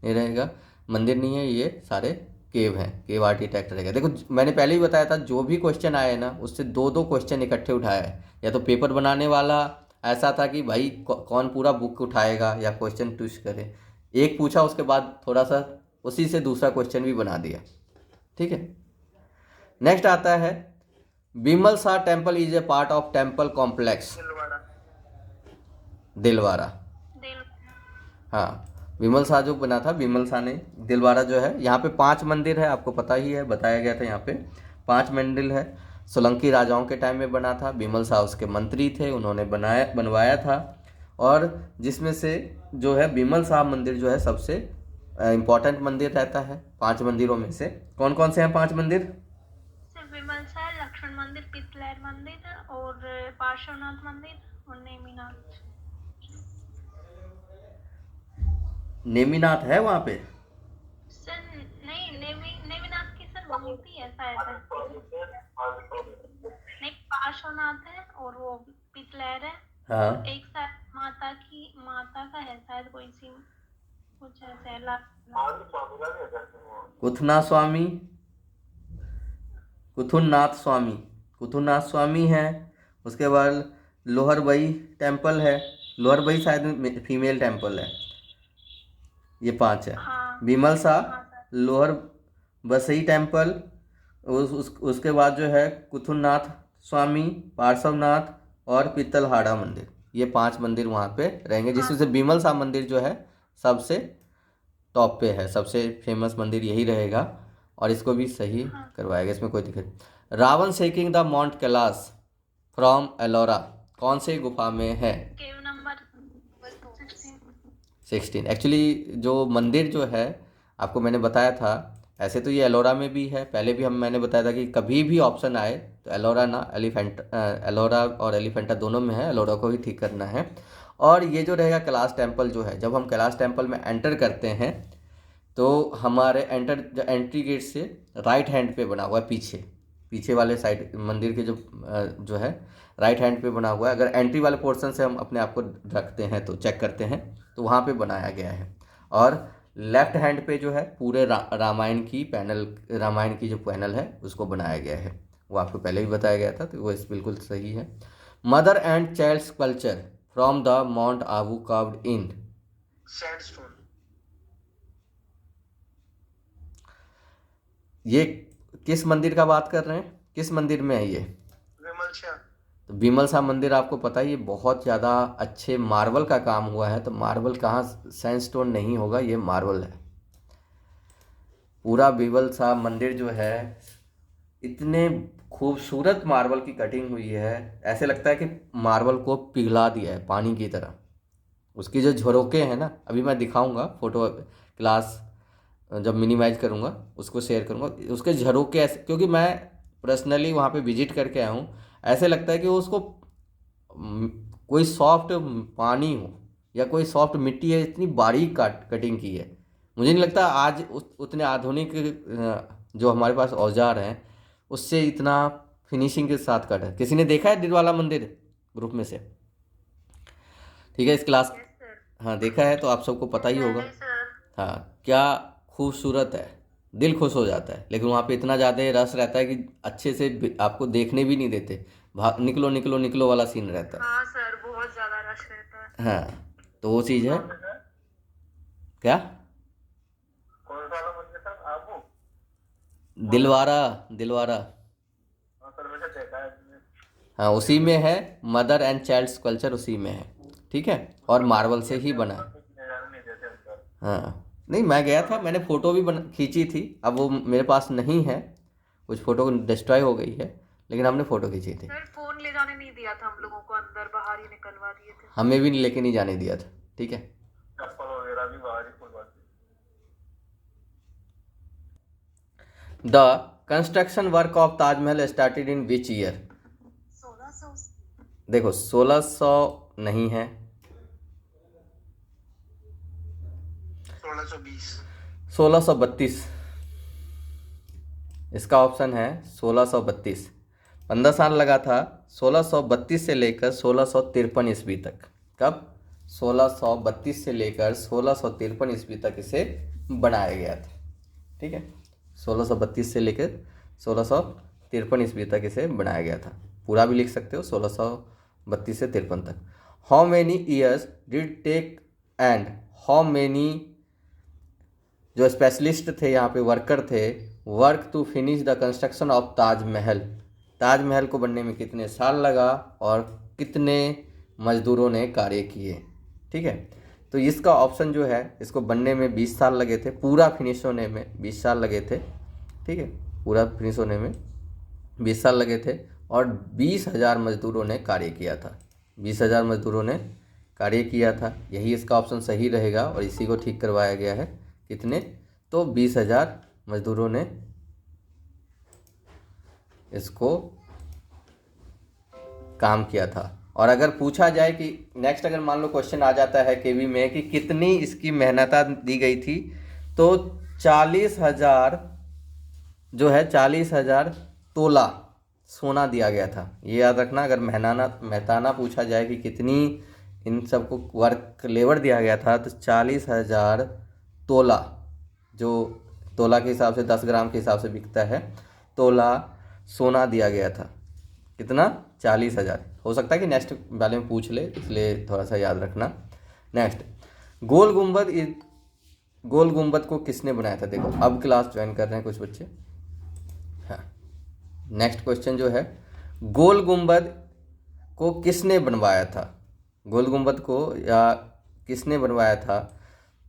नहीं रहेगा, मंदिर नहीं है, ये सारे केव हैं, केव आर्किटेक्ट रहेगा। देखो, मैंने पहले ही बताया था, जो भी क्वेश्चन आए ना उससे दो क्वेश्चन इकट्ठे उठाया है, या तो पेपर बनाने वाला ऐसा था कि भाई कौन पूरा बुक उठाएगा या क्वेश्चन ट्विस्ट करे, एक पूछा उसके बाद थोड़ा सा उसी से दूसरा क्वेश्चन भी बना दिया, ठीक है। नेक्स्ट आता है, Bimal Shah temple is a part of temple complex, Dilwara. हाँ, बिमल शाह जो बना था, बिमल शाह ने, दिलवारा जो है, यहाँ पे 5 मंदिर है, आपको पता ही है, बताया गया था, यहाँ पे 5 मंदिर है। सोलंकी राजाओं के टाइम में बना था। बिमल शाह उसके मंत्री थे, उन्होंने बनवाया था। और जिसमें से जो है बिमल शाह मंदिर जो है सबसे इम्पोर्टेंट मंदिर रहता है 5 मंदिरों में से। कौन कौन से हैं 5 मंदिर? सिर्फ विमल शाह, लक्ष्मण मंदिर, पीतलैर मंदिर और पार्श्वनाथ मंदिर और नेमिनाथ। नेमिनाथ है वहाँ पे? सर नहीं, नेमिनाथ की सर मूर्ति है शायद। नहीं, पार्श्वनाथ है और वो पीतलैर है। हाँ, एक शायद माता का है शायद, कोई सी कुछ ऐसे कुथना स्वामी, कुथुनाथ स्वामी है। उसके बाद लोहरबई टेम्पल है। लोहरबई शायद फीमेल टेम्पल है। ये 5 है। हाँ बिमल शाह, हाँ सर। लोहर बसई टेम्पल, उसके बाद जो है कुथुनाथ स्वामी, पार्श्वनाथ और पित्तलहाड़ा मंदिर। ये 5 मंदिर वहाँ पे रहेंगे, जिसमें से बिमल शाह मंदिर जो है सबसे टॉप पे है, सबसे फेमस मंदिर यही रहेगा। और इसको भी सही करवाएगा, इसमें कोई दिक्कत नहीं। Ravana shaking the Mount Kailash from Ellora कौन से गुफा में है? केव नंबर 16। एक्चुअली जो मंदिर जो है आपको मैंने बताया था, ऐसे तो ये एलोरा में भी है। पहले भी मैंने बताया था कि कभी भी ऑप्शन आए तो एलोरा ना एलोरा और एलिफेंटा दोनों में है, एलोरा को ही ठीक करना है। और ये जो रहेगा कैलाश टेम्पल जो है, जब हम कैलाश टेम्पल में एंटर करते हैं तो हमारे एंट्री गेट से राइट हैंड पे बना हुआ है, पीछे वाले साइड मंदिर के जो है राइट हैंड पे बना हुआ है। अगर एंट्री वाले पोर्शन से हम अपने आप को रखते हैं तो चेक करते हैं तो वहाँ पे बनाया गया है। और लेफ्ट हैंड पे जो है पूरे रामायण की जो पैनल है उसको बनाया गया है। वो आपको पहले भी बताया गया था, तो वो बिल्कुल सही है। Mother and child sculpture from the mount Abu carved in sandstone. ये किस मंदिर का बात कर रहे हैं? किस मंदिर में है ये? विमल शाह। तो बिमल शाह मंदिर आपको पता ही, ये बहुत ज़्यादा अच्छे मार्बल का काम हुआ है। तो मार्बल कहाँ, सैंडस्टोन नहीं होगा, ये मार्बल है। पूरा बिमल शाह मंदिर जो है इतने खूबसूरत मार्बल की कटिंग हुई है, ऐसे लगता है कि मार्बल को पिघला दिया है पानी की तरह। उसकी जो झरोके हैं ना, अभी मैं दिखाऊंगा फोटो, क्लास जब मिनिमाइज करूंगा उसको शेयर करूंगा। उसके झरोके ऐसे, क्योंकि मैं पर्सनली वहाँ पे विजिट करके आया हूँ, ऐसे लगता है कि उसको कोई सॉफ्ट पानी हो या कोई सॉफ्ट मिट्टी है, इतनी बारीक कटिंग की है। मुझे नहीं लगता आज उतने आधुनिक जो हमारे पास औजार हैं उससे इतना फिनिशिंग के साथ कटा है। किसी ने देखा है दिलवाला मंदिर ग्रुप में से? ठीक है, इस क्लास, हाँ देखा है तो आप सबको पता ही होगा। हाँ, क्या खूबसूरत है, दिल खुश हो जाता है। लेकिन वहाँ पे इतना ज़्यादा रश रहता है कि अच्छे से आपको देखने भी नहीं देते, भाग निकलो निकलो निकलो वाला सीन रहता है। हाँ सर, बहुत ज्यादा रश रहता है। हाँ, तो वो चीज़ है। क्या? कौन सा वाला मंदिर था? आबू? दिलवारा। हाँ सर, मैंने देखा है। हाँ, उसी में है। मदर एंड चाइल्ड स्कल्पचर उसी में है, ठीक है। और मार्बल से ही बना है। हाँ, नहीं मैं गया था, मैंने फ़ोटो भी खींची थी। अब वो मेरे पास नहीं है, कुछ फ़ोटो डिस्ट्रॉय हो गई है, लेकिन हमने फ़ोटो खींची थी। सर फोन ले जाने नहीं दिया था हम लोगों को, अंदर बाहर ही निकलवा दिए थे। हमें भी लेके नहीं जाने दिया था, ठीक है। चप्पल वगैरह भी बाहर ही खुलवा दी। The construction work of Taj Mahal started in which year? 1600। देखो 1600 नहीं है, 1620। 1632 इसका ऑप्शन है। 1632 15 साल लगा था 1632 से लेकर 1653 ईस्वी तक। कब? 1632 से लेकर 1653 ईस्वी तक इसे बनाया गया था, ठीक है। 1632 से लेकर 1653 ईस्वी तक इसे बनाया गया था। पूरा भी लिख सकते हो, 1632 से 53 तक। How many years did take and how many जो स्पेशलिस्ट थे यहाँ पे, वर्कर थे, work to finish the construction of Taj Mahal. Taj Mahal को बनने में कितने साल लगा और कितने मजदूरों ने कार्य किए, ठीक है। तो इसका ऑप्शन जो है, इसको बनने में 20 साल लगे थे, पूरा फिनिश होने में 20 साल लगे थे, ठीक है, पूरा फिनिश होने में 20 साल लगे थे और 20,000 मजदूरों ने कार्य किया था। 20,000 मजदूरों ने कार्य किया था, यही इसका ऑप्शन सही रहेगा और इसी को ठीक करवाया गया है। कितने? तो 20,000 मजदूरों ने इसको काम किया था। और अगर पूछा जाए कि नेक्स्ट अगर मान लो क्वेश्चन आ जाता है केवी में कि कितनी इसकी मेहनत दी गई थी, तो 40,000 जो है 40,000 तोला सोना दिया गया था। ये याद रखना, अगर मेहताना पूछा जाए कि कितनी इन सबको वर्क लेबर दिया गया था, तो 40,000 तोला, जो तोला के हिसाब से 10 ग्राम के हिसाब से बिकता है, तोला सोना दिया गया था। कितना? 40,000। हो सकता है कि नेक्स्ट वाले में पूछ ले, इसलिए थोड़ा सा याद रखना। नेक्स्ट, गोल गुंबद को किसने बनाया था? देखो अब क्लास ज्वाइन कर रहे हैं कुछ बच्चे। हाँ, नेक्स्ट क्वेश्चन जो है, गोल गुंबद को किसने बनवाया था? गोल गुंबद को या किसने बनवाया था?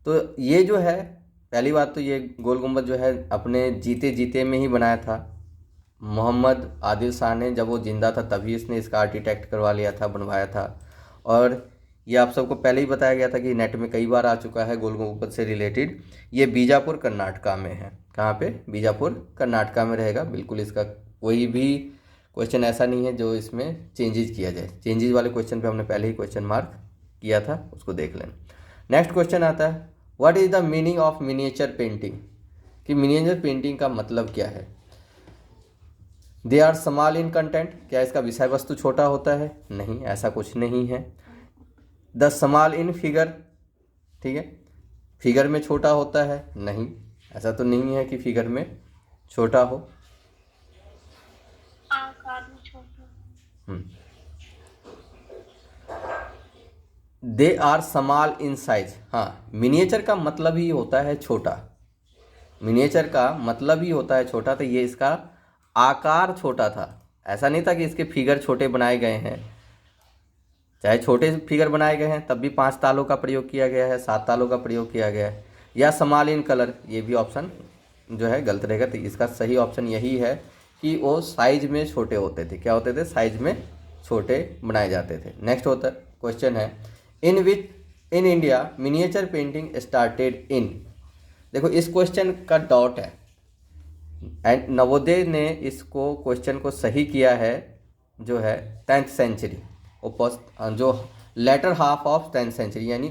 तो ये जो है, पहली बात तो ये गोल गुंबद जो है अपने जीते जीते में ही बनाया था। मोहम्मद आदिल शाह ने, जब वो जिंदा था तभी इसने इसका आर्किटेक्ट करवा लिया था, बनवाया था। और ये आप सबको पहले ही बताया गया था कि नेट में कई बार आ चुका है गोल गुंबद से रिलेटेड। ये बीजापुर कर्नाटका में है। कहाँ पे? बीजापुर कर्नाटका में रहेगा। बिल्कुल, इसका कोई भी क्वेश्चन ऐसा नहीं है जो इसमें चेंजेस किया जाए। चेंजेस वाले क्वेश्चन पे हमने पहले ही क्वेश्चन मार्क किया था, उसको देख लेना। नेक्स्ट क्वेश्चन आता है, what is the meaning of miniature painting? कि मिनिएचर पेंटिंग का मतलब क्या है? They are small in content, क्या इसका विषय वस्तु छोटा होता है? नहीं, ऐसा कुछ नहीं है। द स्मॉल इन फिगर, ठीक है, फिगर में छोटा होता है? नहीं, ऐसा तो नहीं है कि फिगर में छोटा हो। आकार में छोटा। They are small in size. हाँ, मिनिएचर का मतलब ही होता है छोटा। मिनिएचर का मतलब ही होता है छोटा, तो ये इसका आकार छोटा था। ऐसा नहीं था कि इसके फिगर छोटे बनाए गए हैं। चाहे छोटे फिगर बनाए गए हैं तब भी 5 तालों का प्रयोग किया गया है, 7 तालों का प्रयोग किया गया है। या स्मॉल इन कलर, ये भी ऑप्शन जो है गलत रहेगा। तो इसका सही ऑप्शन यही है कि वो साइज में छोटे होते थे। क्या होते थे? साइज में छोटे बनाए जाते थे। नेक्स्ट होता क्वेश्चन है, in India miniature painting started in. देखो इस क्वेश्चन का डॉट है एंड नवोदय ने इसको क्वेश्चन को सही किया है, जो है 10th सेंचुरी, जो letter half of 10th century, यानी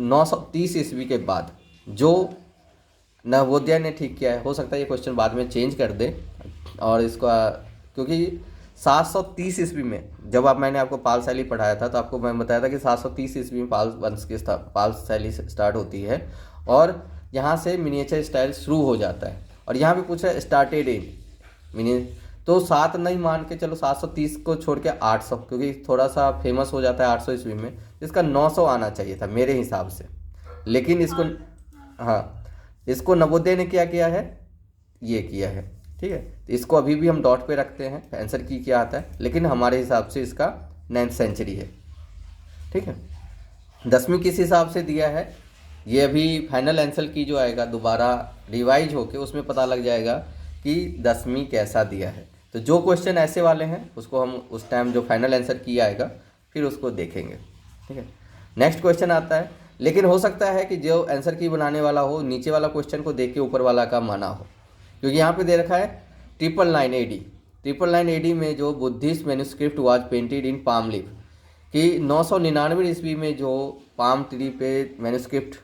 930 ईस्वी के बाद जो नवोदय ने ठीक किया है। हो सकता है ये क्वेश्चन बाद में चेंज कर दे और इसका, क्योंकि 730 ईस्वी में जब मैंने आपको पाल शैली पढ़ाया था तो आपको मैं बताया था कि 730 ईस्वी में पाल वंश की पाल शैली स्टार्ट होती है और यहाँ से मिनिएचर स्टाइल शुरू हो जाता है। और यहाँ पे पूछा है स्टार्टेड इन तो 7 नहीं मान के चलो, 730 को छोड़ के 800, क्योंकि थोड़ा सा फेमस हो जाता है 800 ईस्वी में, इसका 900 आना चाहिए था मेरे हिसाब से। लेकिन इसको, हाँ, इसको नवोदय ने क्या किया है? ये किया है, ठीक है। तो इसको अभी भी हम डॉट पे रखते हैं, आंसर की क्या आता है, लेकिन हमारे हिसाब से इसका 9th सेंचुरी है, ठीक है। 10वीं किस हिसाब से दिया है, ये अभी फाइनल आंसर की जो आएगा दोबारा रिवाइज होके उसमें पता लग जाएगा कि 10वीं कैसा दिया है। तो जो क्वेश्चन ऐसे वाले हैं उसको हम उस टाइम जो फाइनल आंसर की आएगा फिर उसको देखेंगे, ठीक है। नेक्स्ट क्वेश्चन आता है, लेकिन हो सकता है कि जो आंसर की बनाने वाला हो नीचे वाला क्वेश्चन को देख के ऊपर वाला का माना हो, क्योंकि यहाँ पे दे रखा है 999 AD। 999 AD में जो Buddhist manuscript was painted in palm leaf, कि 999 ईस्वी में जो पाम ट्री पे मैन्युस्क्रिप्ट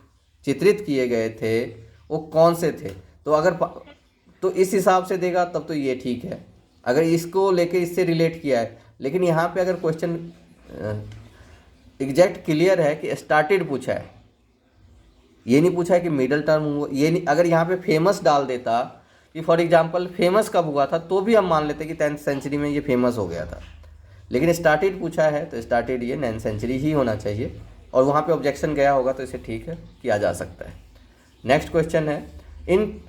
चित्रित किए गए थे वो कौन से थे। तो अगर तो इस हिसाब से देगा तब तो ये ठीक है, अगर इसको लेके इससे रिलेट किया है। लेकिन यहाँ पे अगर क्वेश्चन एग्जैक्ट क्लियर है कि स्टार्टेड पूछा है, ये नहीं पूछा है कि मिडल टर्म हुआ, ये नहीं। अगर यहाँ पे फेमस डाल देता कि फॉर एग्जांपल फेमस कब हुआ था, तो भी हम मान लेते कि 10th सेंचुरी में ये फेमस हो गया था। लेकिन स्टार्टेड पूछा है तो स्टार्टेड ये 9th सेंचुरी ही होना चाहिए, और वहाँ पे ऑब्जेक्शन गया होगा तो इसे ठीक है किया जा सकता है। नेक्स्ट क्वेश्चन है, इन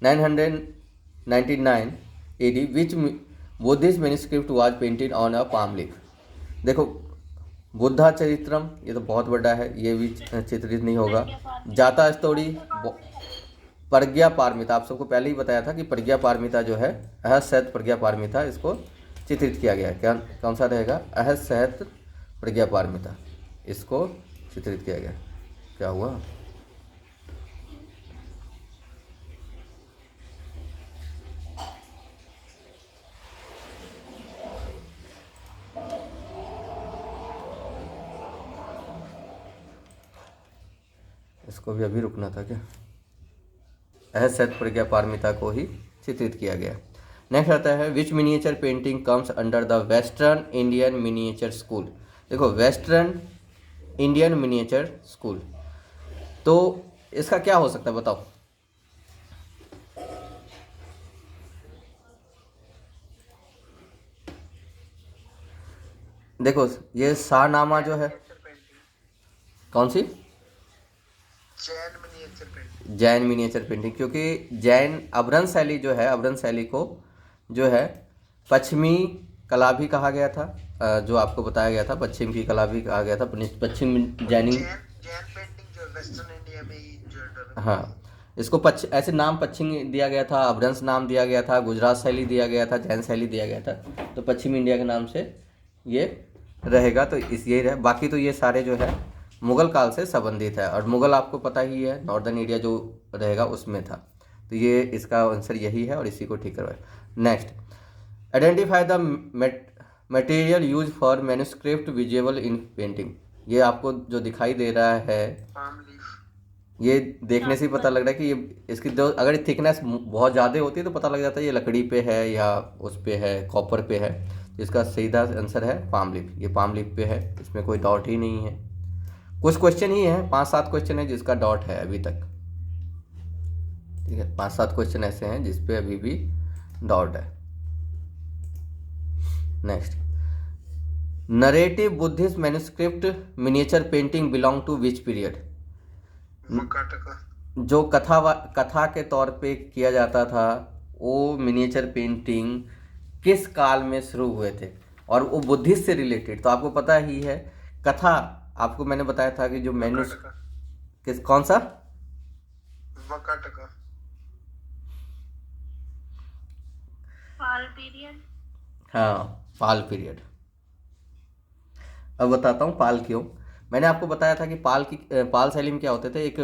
999 AD which Buddhist manuscript was painted on a palm leaf. देखो बुद्धा चरित्रम, ये तो बहुत बड़ा है, ये भी चित्रित नहीं होगा। जाता स्तोरी, प्रज्ञा पारमिता, आप सबको पहले ही बताया था कि प्रज्ञा पारमिता जो है, अहस सहत प्रज्ञा पारमिता, इसको चित्रित किया गया है। क्या कौन सा रहेगा? अहस सहत प्रज्ञा पारमिता, इसको चित्रित किया गया। क्या हुआ? इसको भी अभी रुकना था क्या? सहत प्रज्ञा पारमिता को ही चित्रित किया गया। नेक्स्ट आता है which miniature painting comes under the western Indian miniature school. देखो वेस्टर्न इंडियन मिनिएचर स्कूल, तो इसका क्या हो सकता है बताओ? देखो ये शाहनामा जो है, कौन सी? जैन मिनिएचर पेंटिंग, क्योंकि जैन अभ्रंश शैली जो है, अभ्रंश शैली को जो है पश्चिमी कला भी कहा गया था, जो आपको बताया गया था पश्चिम की कला भी कहा गया था, पश्चिम जैनिंग। जैन पेंटिंग जो वेस्टर्न इंडिया में ही जो हाँ, इसको ऐसे नाम पश्चिम दिया गया था, अभ्रंश नाम दिया गया था, गुजरात शैली दिया गया था, जैन शैली दिया गया था, तो पश्चिम इंडिया के नाम से ये रहेगा। तो इस यही रहे, बाकी तो ये सारे जो है मुग़ल काल से संबंधित है, और मुग़ल आपको पता ही है नॉर्दर्न एरिया जो रहेगा उसमें था, तो ये इसका आंसर यही है और इसी को ठीक करवाए। Next, identify the material use for manuscript visible in painting. ये आपको जो दिखाई दे रहा है, पाम लीफ, ये देखने से ही पता लग रहा है कि ये इसकी दो अगर थिकनेस बहुत ज़्यादा होती है तो पता लग जाता है ये लकड़ी पे है या उस पे है, कॉपर पे है। तो इसका सीधा आंसर है पाम लीफ, ये पाम लीफ पे है, इसमें कोई डाउट ही नहीं है। कुछ क्वेश्चन ही है, 5-7 क्वेश्चन है जिसका डाउट है अभी तक, ठीक है, 5-7 क्वेश्चन ऐसे हैं जिस पे अभी भी डाउट है। Next, narrative Buddhist manuscript miniature painting belong to which period. Karnataka, जो कथा के तौर पे किया जाता था, वो मिनिएचर पेंटिंग किस काल में शुरू हुए थे, और वो बुद्धिस्ट से रिलेटेड। तो आपको पता ही है कथा, आपको मैंने बताया था कि जो मैन्युस किस कौन सा कर्नाटका, पाल पीरियड। हाँ, पाल पीरियड। अब बताता हूँ पाल क्यों। मैंने आपको बताया था कि पाल शैली में क्या होते थे, एक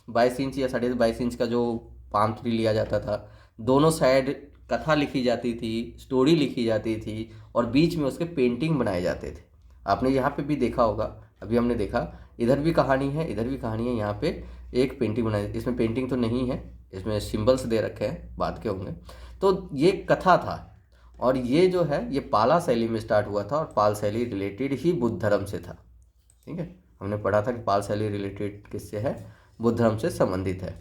22 इंच या 22.5 इंच का जो पाम ट्री लिया जाता था, दोनों साइड कथा लिखी जाती थी, स्टोरी लिखी जाती थी, और बीच में उसके पेंटिंग बनाए जाते थे। आपने यहाँ पे भी देखा होगा, अभी हमने देखा, इधर भी कहानी है, इधर भी कहानी है, यहाँ पे एक पेंटिंग बनाई। इसमें पेंटिंग तो नहीं है, इसमें सिंबल्स दे रखे हैं, बाद के होंगे। तो ये कथा था, और ये जो है ये पाला शैली में स्टार्ट हुआ था, और पाल शैली रिलेटेड ही बुद्ध धर्म से था। ठीक है, हमने पढ़ा था कि पाल शैली रिलेटेड किससे है, बुद्ध धर्म से संबंधित है,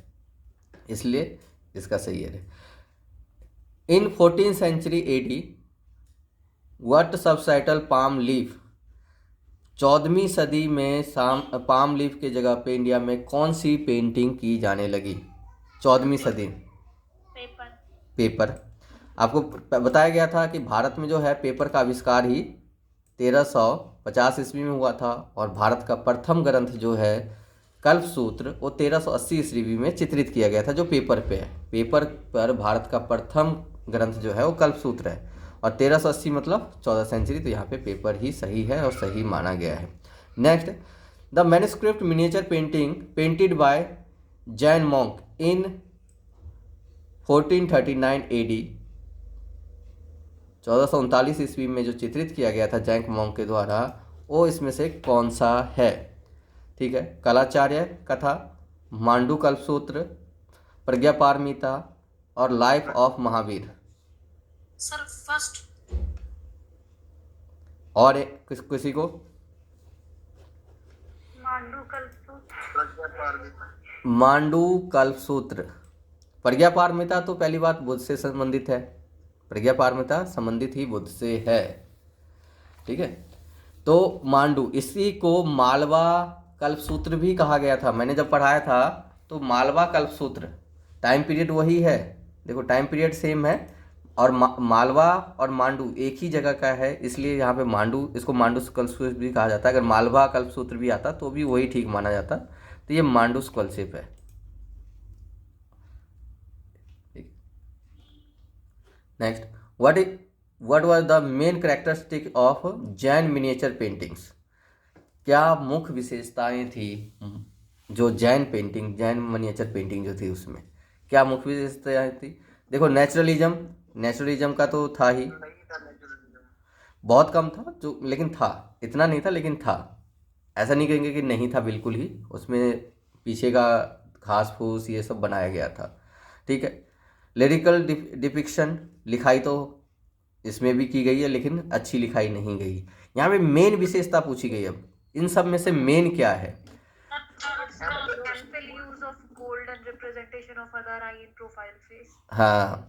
इसलिए इसका सही है। In 14th century AD what subtitle palm leaf. 14वीं सदी में पाम लीफ के जगह पे इंडिया में कौन सी पेंटिंग की जाने लगी? 14वीं सदी, पेपर। आपको बताया गया था कि भारत में जो है पेपर का आविष्कार ही 1350 ईस्वी में हुआ था, और भारत का प्रथम ग्रंथ जो है कल्पसूत्र वो 1380 ईस्वी में चित्रित किया गया था, जो पेपर पे है। पेपर पर भारत का प्रथम ग्रंथ जो है वो कल्पसूत्र है, और 1380 मतलब 14th सेंचुरी, तो यहाँ पे पेपर ही सही है और सही माना गया है। Next, the manuscript miniature painting painted bye Jain monk in 1439 AD, 1439 ईस्वी में जो चित्रित किया गया था जैन मॉन्क के द्वारा, वो इसमें से कौन सा है? ठीक है, कलाचार्य कथा, मांडू कल्पसूत्र, प्रज्ञा पारमिता, और life of Mahavir. Sir first. और किसी को? मांडू कल्पसूत्र। प्रज्ञा पारमिता, मांडू कल्पसूत्र। प्रज्ञा पारमिता तो पहली बात बुद्ध से संबंधित है, प्रज्ञा पारमिता संबंधित ही बुद्ध से है। ठीक है, तो मांडू, इसी को मालवा कल्पसूत्र भी कहा गया था। मैंने जब पढ़ाया था तो मालवा कल्पसूत्र, टाइम पीरियड वही है, देखो टाइम पीरियड सेम है, और मालवा और मांडू एक ही जगह का है, इसलिए यहाँ पे मांडू, इसको मांडू कल्पसूत्र भी कहा जाता है। अगर मालवा कल्पसूत्र भी आता तो भी वही ठीक माना जाता, तो ये मांडू कल्पशिप है। Next, what was the main characteristic of Jain miniature paintings? क्या मुख्य विशेषताएं थी जो जैन मिनिएचर पेंटिंग जो थी उसमें क्या मुख्य विशेषताएं थी? देखो, नेचुरलिज्म का तो था ही, नहीं था नेचुरलिज्म। बहुत कम था जो, लेकिन था, इतना नहीं था लेकिन था। ऐसा नहीं कहेंगे कि नहीं था बिल्कुल ही, उसमें पीछे का घास फूस ये सब बनाया गया था, ठीक है। लिरिकल डिपिक्शन, लिखाई तो इसमें भी की गई है लेकिन अच्छी लिखाई नहीं गई। यहाँ पे मेन विशेषता पूछी गई। अब इन सब में से मेन क्या है? ample use of gold and representation of other eye in profile face. हाँ,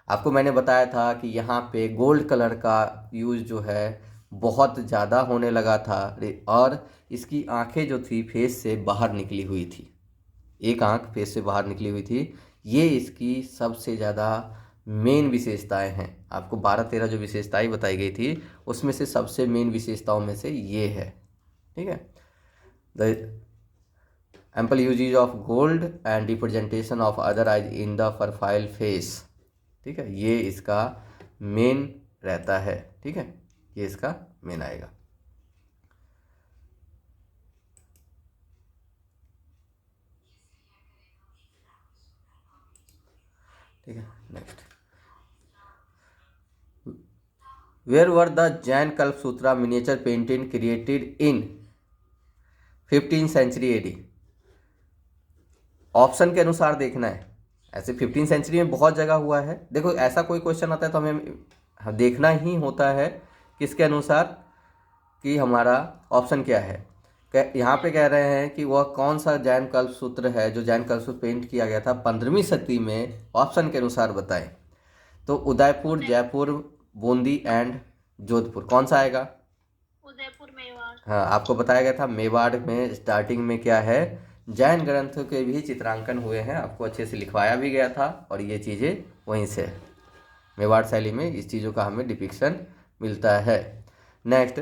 आपको मैंने बताया था कि यहाँ पे गोल्ड कलर का यूज़ जो है बहुत ज़्यादा होने लगा था, और इसकी आंखें जो थी फेस से बाहर निकली हुई थी, एक आंख फेस से बाहर निकली हुई थी। ये इसकी सबसे ज़्यादा मेन विशेषताएं हैं। आपको 12-13 जो विशेषताएं बताई गई थी उसमें से सबसे मेन विशेषताओं में से ये है, ठीक है। The ample uses of gold and representation of other eyes in the profile face, ठीक है, ये इसका मेन रहता है, ठीक है, ये इसका मेन आएगा। ठीक है, next, where were the Jain Kalpasutra miniature painting created in 15th century AD? Option के अनुसार देखना है। ऐसे 15th सेंचुरी में बहुत जगह हुआ है। देखो, ऐसा कोई क्वेश्चन आता है तो हमें देखना ही होता है किसके अनुसार, कि हमारा ऑप्शन क्या है। यहाँ पे कह रहे हैं कि वह कौन सा जैन कल्पसूत्र है जो जैन कल्पसूत्र पेंट किया गया था 15वीं सदी में, ऑप्शन के अनुसार बताएं। तो उदयपुर, जयपुर, बूंदी एंड जोधपुर, कौन सा आएगा? उदयपुर, मेवाड़। हाँ, आपको बताया गया था मेवाड़ में स्टार्टिंग में क्या है, जैन ग्रंथों के भी चित्रांकन हुए हैं, आपको अच्छे से लिखवाया भी गया था, और ये चीज़ें वहीं से है। मेवाड़ शैली में इस चीज़ों का हमें डिपिक्शन मिलता है। Next,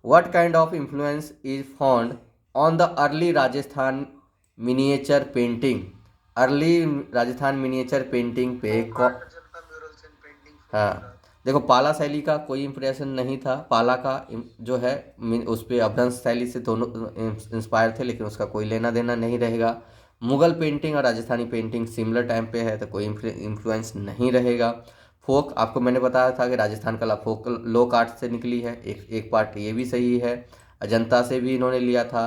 what kind of influence is found on the early Rajasthan miniature painting? Early Rajasthan miniature painting पे अजंता म्यूरल्स एंड पेंटिंग। हाँ, देखो, पाला शैली का कोई इम्प्रेशन नहीं था। पाला का जो है उस पर अभ्रंश शैली से दोनों इंस्पायर थे, लेकिन उसका कोई लेना देना नहीं रहेगा। मुगल पेंटिंग और राजस्थानी पेंटिंग सिमिलर टाइम पे है, तो कोई इन्फ्लुएंस नहीं रहेगा। फोक, आपको मैंने बताया था कि राजस्थान कला फोक लोक आर्ट से निकली है, एक पार्ट ये भी सही है। अजंता से भी इन्होंने लिया था,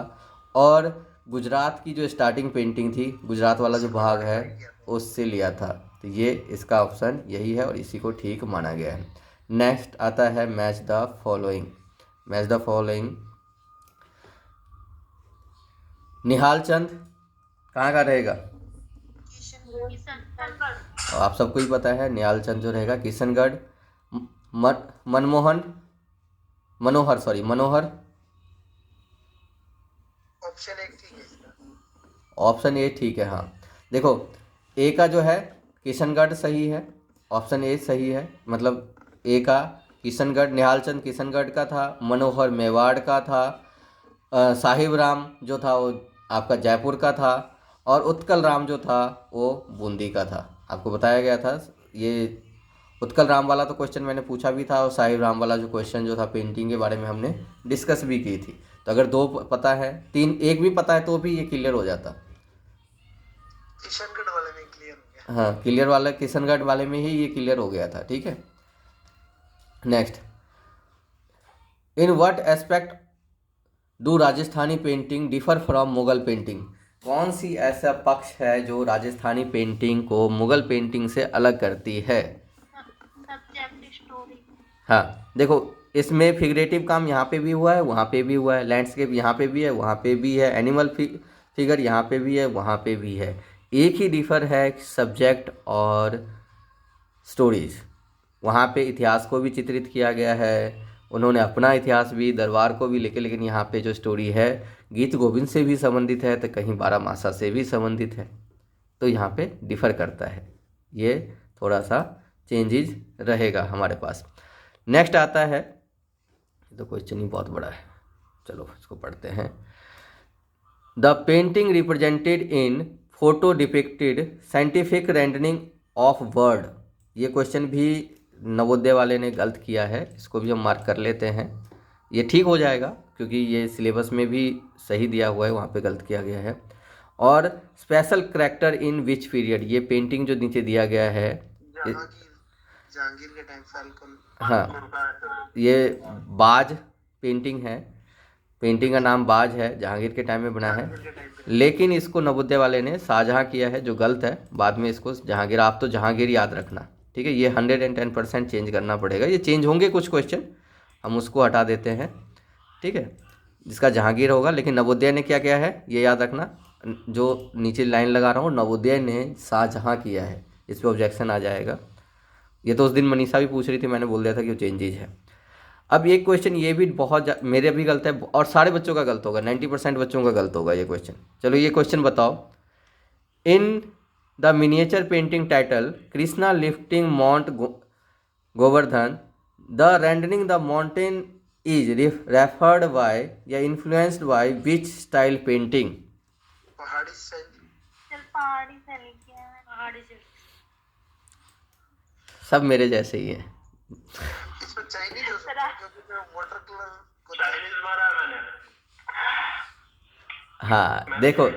और गुजरात की जो स्टार्टिंग पेंटिंग थी, गुजरात वाला जो भाग है उससे लिया था। तो ये इसका ऑप्शन यही है और इसी को ठीक माना गया है। नेक्स्ट आता है match the following. Match the following, Nihal Chand कहाँ का रहेगा? किशनगढ़। आप सबको ही पता है, निहाल चंद जो रहेगा किशनगढ़। मनोहर ऑप्शन एक ठीक है इसका। ऑप्शन ए ठीक है। हाँ, देखो, ए का जो है किशनगढ़ सही है, ऑप्शन ए सही है, मतलब ए का किशनगढ़, निहाल चंद किशनगढ़ का था, मनोहर मेवाड़ का था, साहिब राम जो था वो आपका जयपुर का था, और उत्कल राम जो था वो बूंदी का था। आपको बताया गया था ये उत्कल राम वाला तो क्वेश्चन मैंने पूछा भी था, और साहिब राम वाला जो क्वेश्चन जो था पेंटिंग के बारे में हमने डिस्कस भी की थी। तो अगर दो पता है, एक भी पता है तो भी ये क्लियर हो जाता। किशनगढ़ वाले में क्लियर हो गया। हाँ, क्लियर वाला किशनगढ़ वाले में ही ये क्लियर हो गया था, ठीक है। Next, in what aspect do Rajasthani painting differ from Mughal painting? कौन सी ऐसा पक्ष है जो राजस्थानी पेंटिंग को मुगल पेंटिंग से अलग करती है? Subject story. हाँ, देखो, इसमें फिगरेटिव काम यहाँ पे भी हुआ है, वहाँ पे भी हुआ है, लैंडस्केप यहाँ पे भी है, वहाँ पे भी है, एनिमल फिगर यहाँ पे भी है, वहाँ पे भी है। एक ही डिफर है सब्जेक्ट और स्टोरीज। वहाँ पे इतिहास को भी चित्रित किया गया है, उन्होंने अपना इतिहास भी, दरबार को भी लेके, लेकिन यहाँ पे जो स्टोरी है गीत गोविंद से भी संबंधित है, तो कहीं 12 मासा से भी संबंधित है, तो यहाँ पे डिफ़र करता है। ये थोड़ा सा चेंजेस रहेगा हमारे पास। नेक्स्ट आता है, तो क्वेश्चन ही बहुत बड़ा है, चलो इसको पढ़ते हैं। The painting represented in photo depicted scientific rendering of word. ये क्वेश्चन भी नवोदय वाले ने गलत किया है, इसको भी हम मार्क कर लेते हैं। ये ठीक हो जाएगा क्योंकि ये सिलेबस में भी सही दिया हुआ है, वहाँ पे गलत किया गया है। और special character in which period, ये पेंटिंग जो नीचे दिया गया है, जहांगीर के टाइम फैल्कन। हाँ ये बाज पेंटिंग है, पेंटिंग का नाम बाज है, जहांगीर के टाइम में बना है, लेकिन इसको नवोदय वाले ने शाहजहाँ किया है, जो गलत है। बाद में इसको जहांगीर, आप तो जहांगीर याद रखना, ठीक है। ये 110% चेंज करना पड़ेगा, ये चेंज होंगे कुछ क्वेश्चन, हम उसको हटा देते हैं, ठीक है। जिसका जहांगीर होगा, लेकिन नवोदय ने क्या किया है ये याद रखना, जो नीचे लाइन लगा रहा हूँ, नवोदय ने शाहजहाँ किया है, इस पर ऑब्जेक्शन आ जाएगा। ये तो उस दिन मनीषा भी पूछ रही थी, मैंने बोल दिया था कि वो चेंजेज है। अब एक क्वेश्चन ये भी मेरे भी गलत है और सारे बच्चों का गलत होगा, 90% बच्चों का गलत होगा ये क्वेश्चन। चलो ये क्वेश्चन बताओ, in the miniature painting title Krishna lifting Mount Govardhan, the rendering the mountain is referred by या influenced by which style painting? Pahari शैली। चल पहाड़ी से लिखी है मैंने। पहाड़ी से। सब मेरे जैसे ही हैं। इसमें चाइनीज हो सकता है क्योंकि मैं वाटर कलर को चाइनीज मारा है मैंने। हाँ देखो,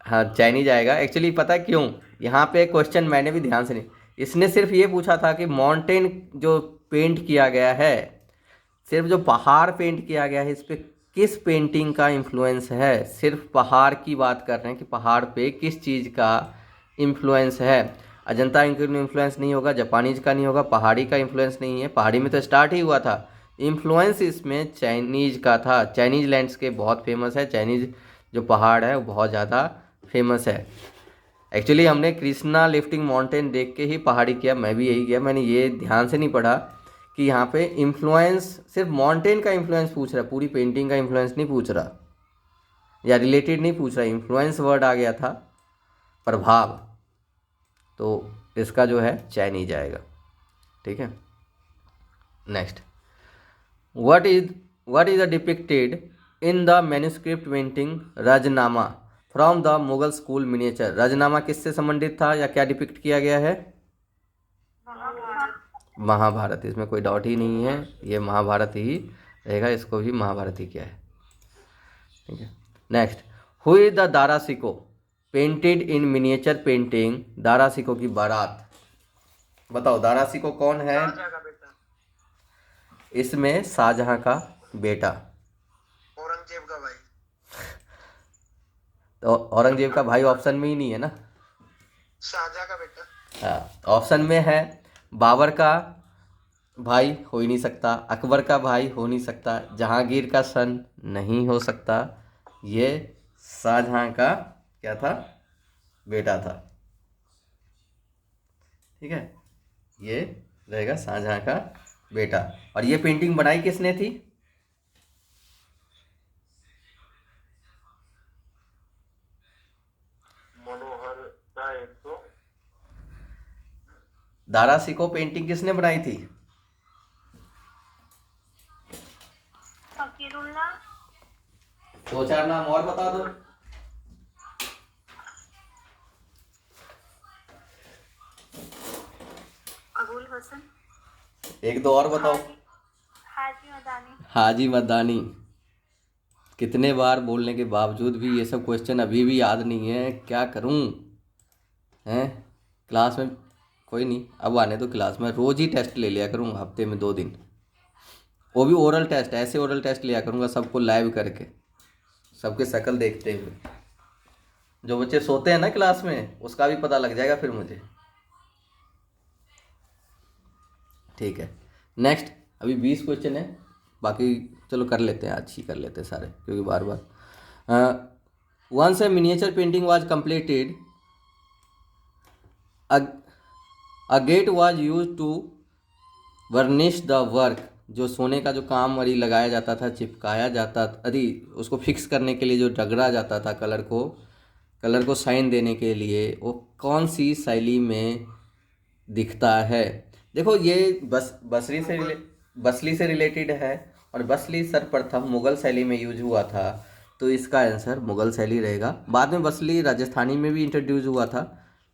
हाँ चाइनीज आएगा। एक्चुअली पता है क्यों, यहाँ पे क्वेश्चन मैंने भी ध्यान से नहीं, इसने सिर्फ ये पूछा था कि माउंटेन जो पेंट किया गया है, सिर्फ जो पहाड़ पेंट किया गया है, इस पे किस पेंटिंग का इन्फ्लुएंस है, सिर्फ पहाड़ की बात कर रहे हैं कि पहाड़ पे किस चीज़ का इन्फ्लुएंस है। अजंता का इन्फ्लुएंस नहीं होगा, जापानीज का नहीं होगा, पहाड़ी का इन्फ्लुएंस नहीं है, पहाड़ी में तो स्टार्ट ही हुआ था। इन्फ्लुएंस इसमें चाइनीज का था, चाइनीज लैंडस्केप बहुत फेमस है, चाइनीज जो पहाड़ है वो बहुत ज़्यादा फेमस है। एक्चुअली हमने कृष्णा लिफ्टिंग माउंटेन देख के ही पहाड़ी किया, मैं भी यही किया, मैंने ये ध्यान से नहीं पढ़ा कि यहाँ पे इन्फ्लुएंस सिर्फ माउंटेन का इन्फ्लुएंस पूछ रहा है, पूरी पेंटिंग का इन्फ्लुएंस नहीं पूछ रहा या रिलेटेड नहीं पूछ रहा। इन्फ्लुएंस वर्ड आ गया था, प्रभाव, तो इसका जो है चाइनीज आएगा, ठीक है। Next, what is the depicted in the manuscript painting Razmnama from the Mughal school miniature? Razmnama किससे संबंधित था या क्या डिपिक्ट किया गया है? महाभारत, इसमें कोई डाउट ही नहीं है, ये महाभारत ही रहेगा, इसको भी महाभारत ही किया है, ठीक है। Next, who is the Dara Shikoh painted in miniature painting Dara Shikoh की बारात? बताओ दारासिको कौन है? शाहजहां का बेटा। इसमें शाहजहां का बेटा, औरंगजेब का भाई। तो औरंगजेब का भाई ऑप्शन में ही नहीं है ना। शाहजहां का बेटा। हाँ, ऑप्शन में है बाबर का भाई हो ही नहीं सकता, अकबर का भाई हो नहीं सकता, जहांगीर का सन नहीं हो सकता, ये शाहजहां का क्या था? बेटा था, ठीक है, ये रहेगा शाहजहां का बेटा। और ये पेंटिंग बनाई किसने थी? मनोहर राय। तो दारासिको पेंटिंग किसने बनाई थी? फकीरुल्लाह। 2-4 नाम और बता दो। अबुल हसन। 1-2 और बताओ। हाजी मदानी। हाजी मदानी। कितने बार बोलने के बावजूद भी ये सब क्वेश्चन अभी भी याद नहीं है, क्या करूं? हैं क्लास में कोई नहीं, अब आने दो क्लास में, रोज़ ही टेस्ट ले लिया करूँगा, हफ्ते में 2 दिन, वो भी ओरल टेस्ट, ऐसे ओरल टेस्ट लिया करूँगा सबको लाइव करके, सबके शक्ल देखते हुए। जो बच्चे सोते हैं ना क्लास में, उसका भी पता लग जाएगा फिर मुझे, ठीक है। नेक्स्ट, अभी 20 क्वेश्चन है, बाकी चलो कर लेते हैं, आज ही कर लेते हैं सारे, क्योंकि बार बार। Once a miniature painting was completed, agate was use to varnish the work, जो सोने का जो काम वरी लगाया जाता था, चिपकाया जाता था, अरे उसको फिक्स करने के लिए जो रगड़ा जाता था कलर को साइन देने के लिए, वो कौन सी शैली में दिखता है? देखो ये बसली से रिलेटेड है, और बसली सर्वप्रथम मुगल शैली में यूज हुआ था, तो इसका आंसर मुगल शैली रहेगा। बाद में बसली राजस्थानी में भी इंट्रोड्यूस हुआ था,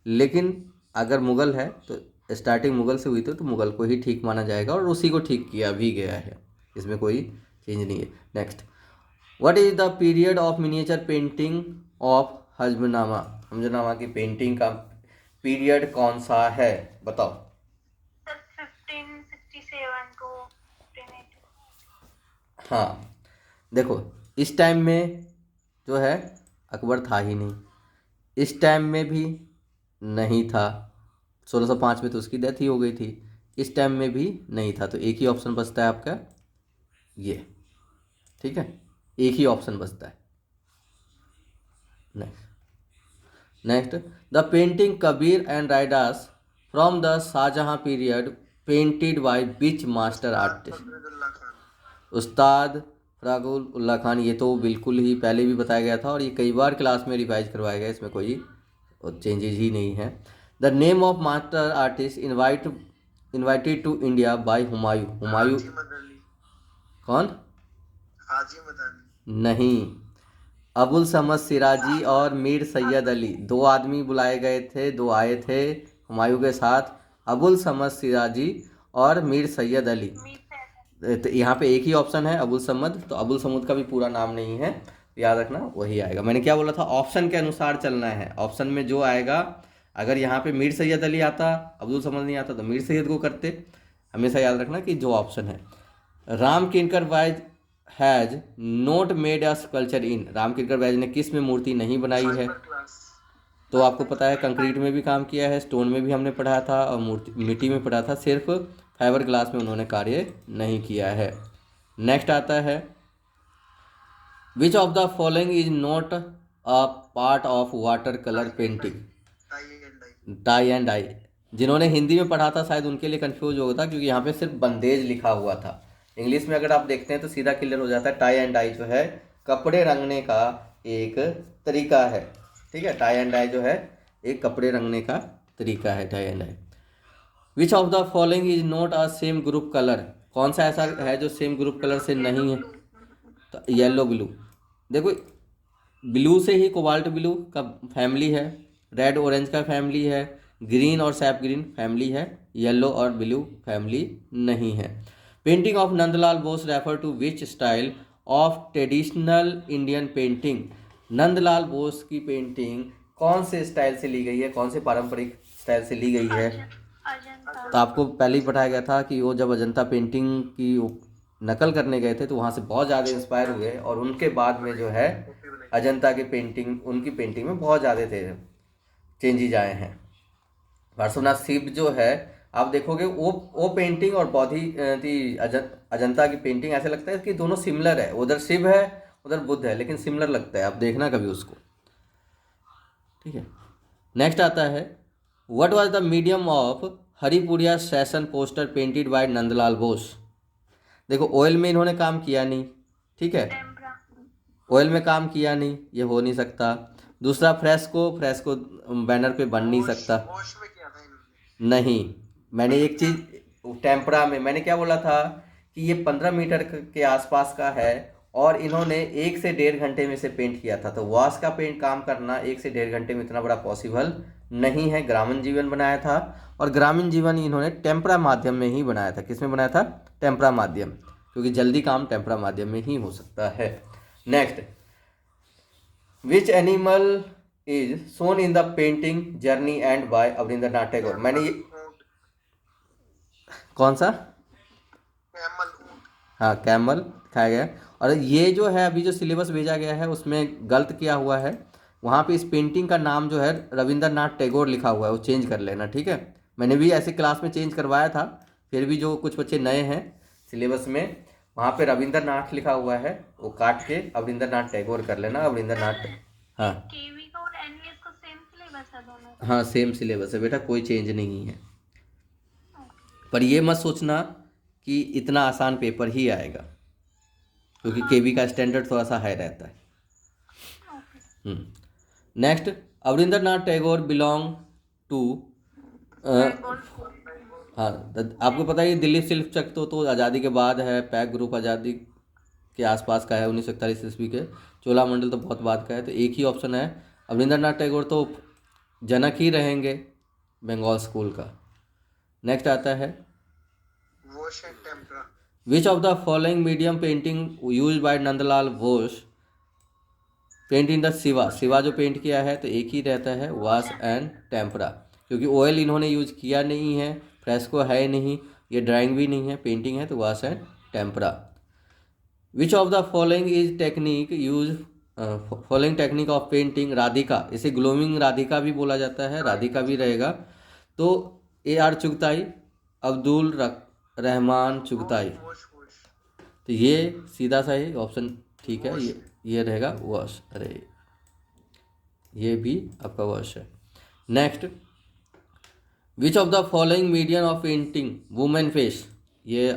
लेकिन अगर मुगल है तो स्टार्टिंग मुगल से हुई थी, तो मुगल को ही ठीक माना जाएगा और उसी को ठीक किया भी गया है, इसमें कोई चेंज नहीं है। Next, what is the period of miniature painting of Hamzanama? Hamzanama की पेंटिंग का पीरियड कौन सा है, बताओ। Sir 1567 to 1580। हाँ देखो, इस टाइम में जो है अकबर था ही नहीं, इस टाइम में भी नहीं था, 1605 में तो उसकी डेथ ही हो गई थी, इस टाइम में भी नहीं था, तो एक ही ऑप्शन बचता है आपका ये, ठीक है, एक ही ऑप्शन बचता है। Next, the painting Kabir and Raidas from the Shah Jahan period painted by which master artist? Faridullah Khan. Ustad Faragullah Khan. ये तो बिल्कुल ही पहले भी बताया गया था और ये कई बार क्लास में रिवाइज करवाया गया, इसमें कोई चेंजेस ही नहीं है। The name of master artist invited to India by Humayun? Humayun Haji Madani. कौन? हाजी मदनी। नहीं, अबुल समद सिराजी और मीर सैयद अली, दो आदमी बुलाए गए थे, दो आए थे हुमायूं के साथ, अबुल समद सिराजी और मीर सैयद अली। तो यहाँ पे एक ही ऑप्शन है अबुल समद, तो अबुल समद का भी पूरा नाम नहीं है, याद रखना वही आएगा। मैंने क्या बोला था, ऑप्शन के अनुसार चलना है, ऑप्शन में जो आएगा, अगर यहाँ पे मीर सैयद अली आता, अब्दुल समद नहीं आता, तो मीर सैयद को करते। हमेशा याद रखना कि जो ऑप्शन है। Ram Kinkar Baij has not made a sculpture in? Ram Kinkar Baij ने किस में मूर्ति नहीं बनाई है? तो आपको पता है कंक्रीट में भी काम किया है, स्टोन में भी हमने पढ़ा था और मूर्ति मिट्टी में पढ़ा था, सिर्फ फाइबर ग्लास में उन्होंने कार्य नहीं किया है। नेक्स्ट आता है, which of the following is not a part of water colour painting? Tie and dye. जिन्होंने हिंदी में पढ़ा था शायद उनके लिए कंफ्यूज होगा था, क्योंकि यहाँ पे सिर्फ बंदेज लिखा हुआ था। इंग्लिश में अगर आप देखते हैं तो सीधा क्लियर हो जाता है। टाई एंड डाई जो है कपड़े रंगने का एक तरीका है, ठीक है। टाई एंड डाई जो है एक कपड़े रंगने का तरीका है, tie and dye. Which of the following is not a same group colour? कौन सा ऐसा है जो सेम ग्रुप कलर से नहीं है? तो येलो ब्लू। देखो, ब्लू से ही कोबाल्ट ब्लू का फैमिली है, रेड ऑरेंज का फैमिली है, ग्रीन और सैप ग्रीन फैमिली है, येलो और ब्लू फैमिली नहीं है। Painting of Nandalal Bose refer to which style of traditional Indian painting? Nandalal Bose की पेंटिंग कौन से स्टाइल से ली गई है, कौन से पारंपरिक स्टाइल से ली गई है? तो आपको पहले ही बताया गया था कि वो जब अजंता पेंटिंग की नकल करने गए थे तो वहाँ से बहुत ज़्यादा इंस्पायर हुए और उनके बाद में जो है अजंता की पेंटिंग, उनकी पेंटिंग में बहुत ज़्यादा थे चेंजेज आए हैं। पार्श्वनाथ शिव जो है आप देखोगे वो पेंटिंग और बौद्धि अजंता की पेंटिंग ऐसे लगता है कि दोनों सिमिलर है, उधर शिव है उधर बुद्ध है, लेकिन सिमिलर लगता है, आप देखना कभी उसको, ठीक है। नेक्स्ट आता है, what was the medium of Haripura session poster painted by Nandlal Bose? देखो, ऑयल में इन्होंने काम किया नहीं, ठीक है, ऑयल में काम किया नहीं, ये हो नहीं सकता। दूसरा, फ्रेस्को बैनर पे बन नहीं सकता, नहीं। मैंने एक चीज़ टेम्परा में मैंने क्या बोला था कि ये 15 मीटर के आसपास का है और इन्होंने 1 से 1.5 घंटे में से पेंट किया था, तो वॉश का पेंट काम करना 1 से 1.5 घंटे में इतना बड़ा पॉसिबल नहीं है। ग्रामीण जीवन बनाया था और ग्रामीण जीवन इन्होंने टेम्परा माध्यम में ही बनाया था। किस में बनाया था? टेम्परा माध्यम, क्योंकि जल्दी काम टेम्परा माध्यम में ही हो सकता है। Next, which animal is shown in the painting journey end by Abanindranath Tagore? मैंने ये कौन सा? हाँ, कैमल दिखाया गया। और ये जो है अभी जो सिलेबस भेजा गया है उसमें गलत किया हुआ है, वहाँ पे इस पेंटिंग का नाम जो है रविंद्रनाथ टैगोर लिखा हुआ है, वो चेंज कर लेना, ठीक है। मैंने भी ऐसे क्लास में चेंज करवाया था, फिर भी जो कुछ बच्चे नए हैं सिलेबस में वहाँ पे रविंद्रनाथ लिखा हुआ है, वो काट के रविंद्रनाथ टैगोर कर लेना। रविंद्रनाथ, हाँ केवी का और एनवीएस का सेम सिलेबस है दोनों? हाँ, सेम सिलेबस है बेटा, कोई चेंज नहीं है। पर ये मत सोचना कि इतना आसान पेपर ही आएगा, क्योंकि केवी का स्टैंडर्ड थोड़ा सा हाई रहता है। Next, Abanindranath Tagore belong to, हाँ आपको पता है ये दिल्ली शिल्प चक तो आज़ादी के बाद है, पैक ग्रुप आज़ादी के आसपास का है, 1941 ईस्वी के। चोला मंडल तो बहुत बाद का है, तो एक ही ऑप्शन है। अवनिंद्रनाथ टैगोर तो जनक ही रहेंगे बंगाल स्कूल का, नेक्स्ट आता है wash and tempera. Which of the following medium painting use by Nandlal Bose paint in the Shiva. Shiva जो पेंट किया है तो एक ही रहता है वॉश एंड टेम्परा, क्योंकि ऑयल इन्होंने यूज किया नहीं है, फ्रेस्को है नहीं, ये ड्राइंग भी नहीं है, पेंटिंग है, तो wash and tempera. Which of the following is technique use following technique of painting Radhika. इसे ग्लोमिंग राधिका भी बोला जाता है, राधिका भी रहेगा। तो AR Chughtai, Abdul Rahman Chughtai, wash wash. तो ये सीधा सा ही ऑप्शन ठीक है, ये रहेगा वॉश। अरे ये भी आपका वॉश है। Next, which of the following medium of painting women face. ये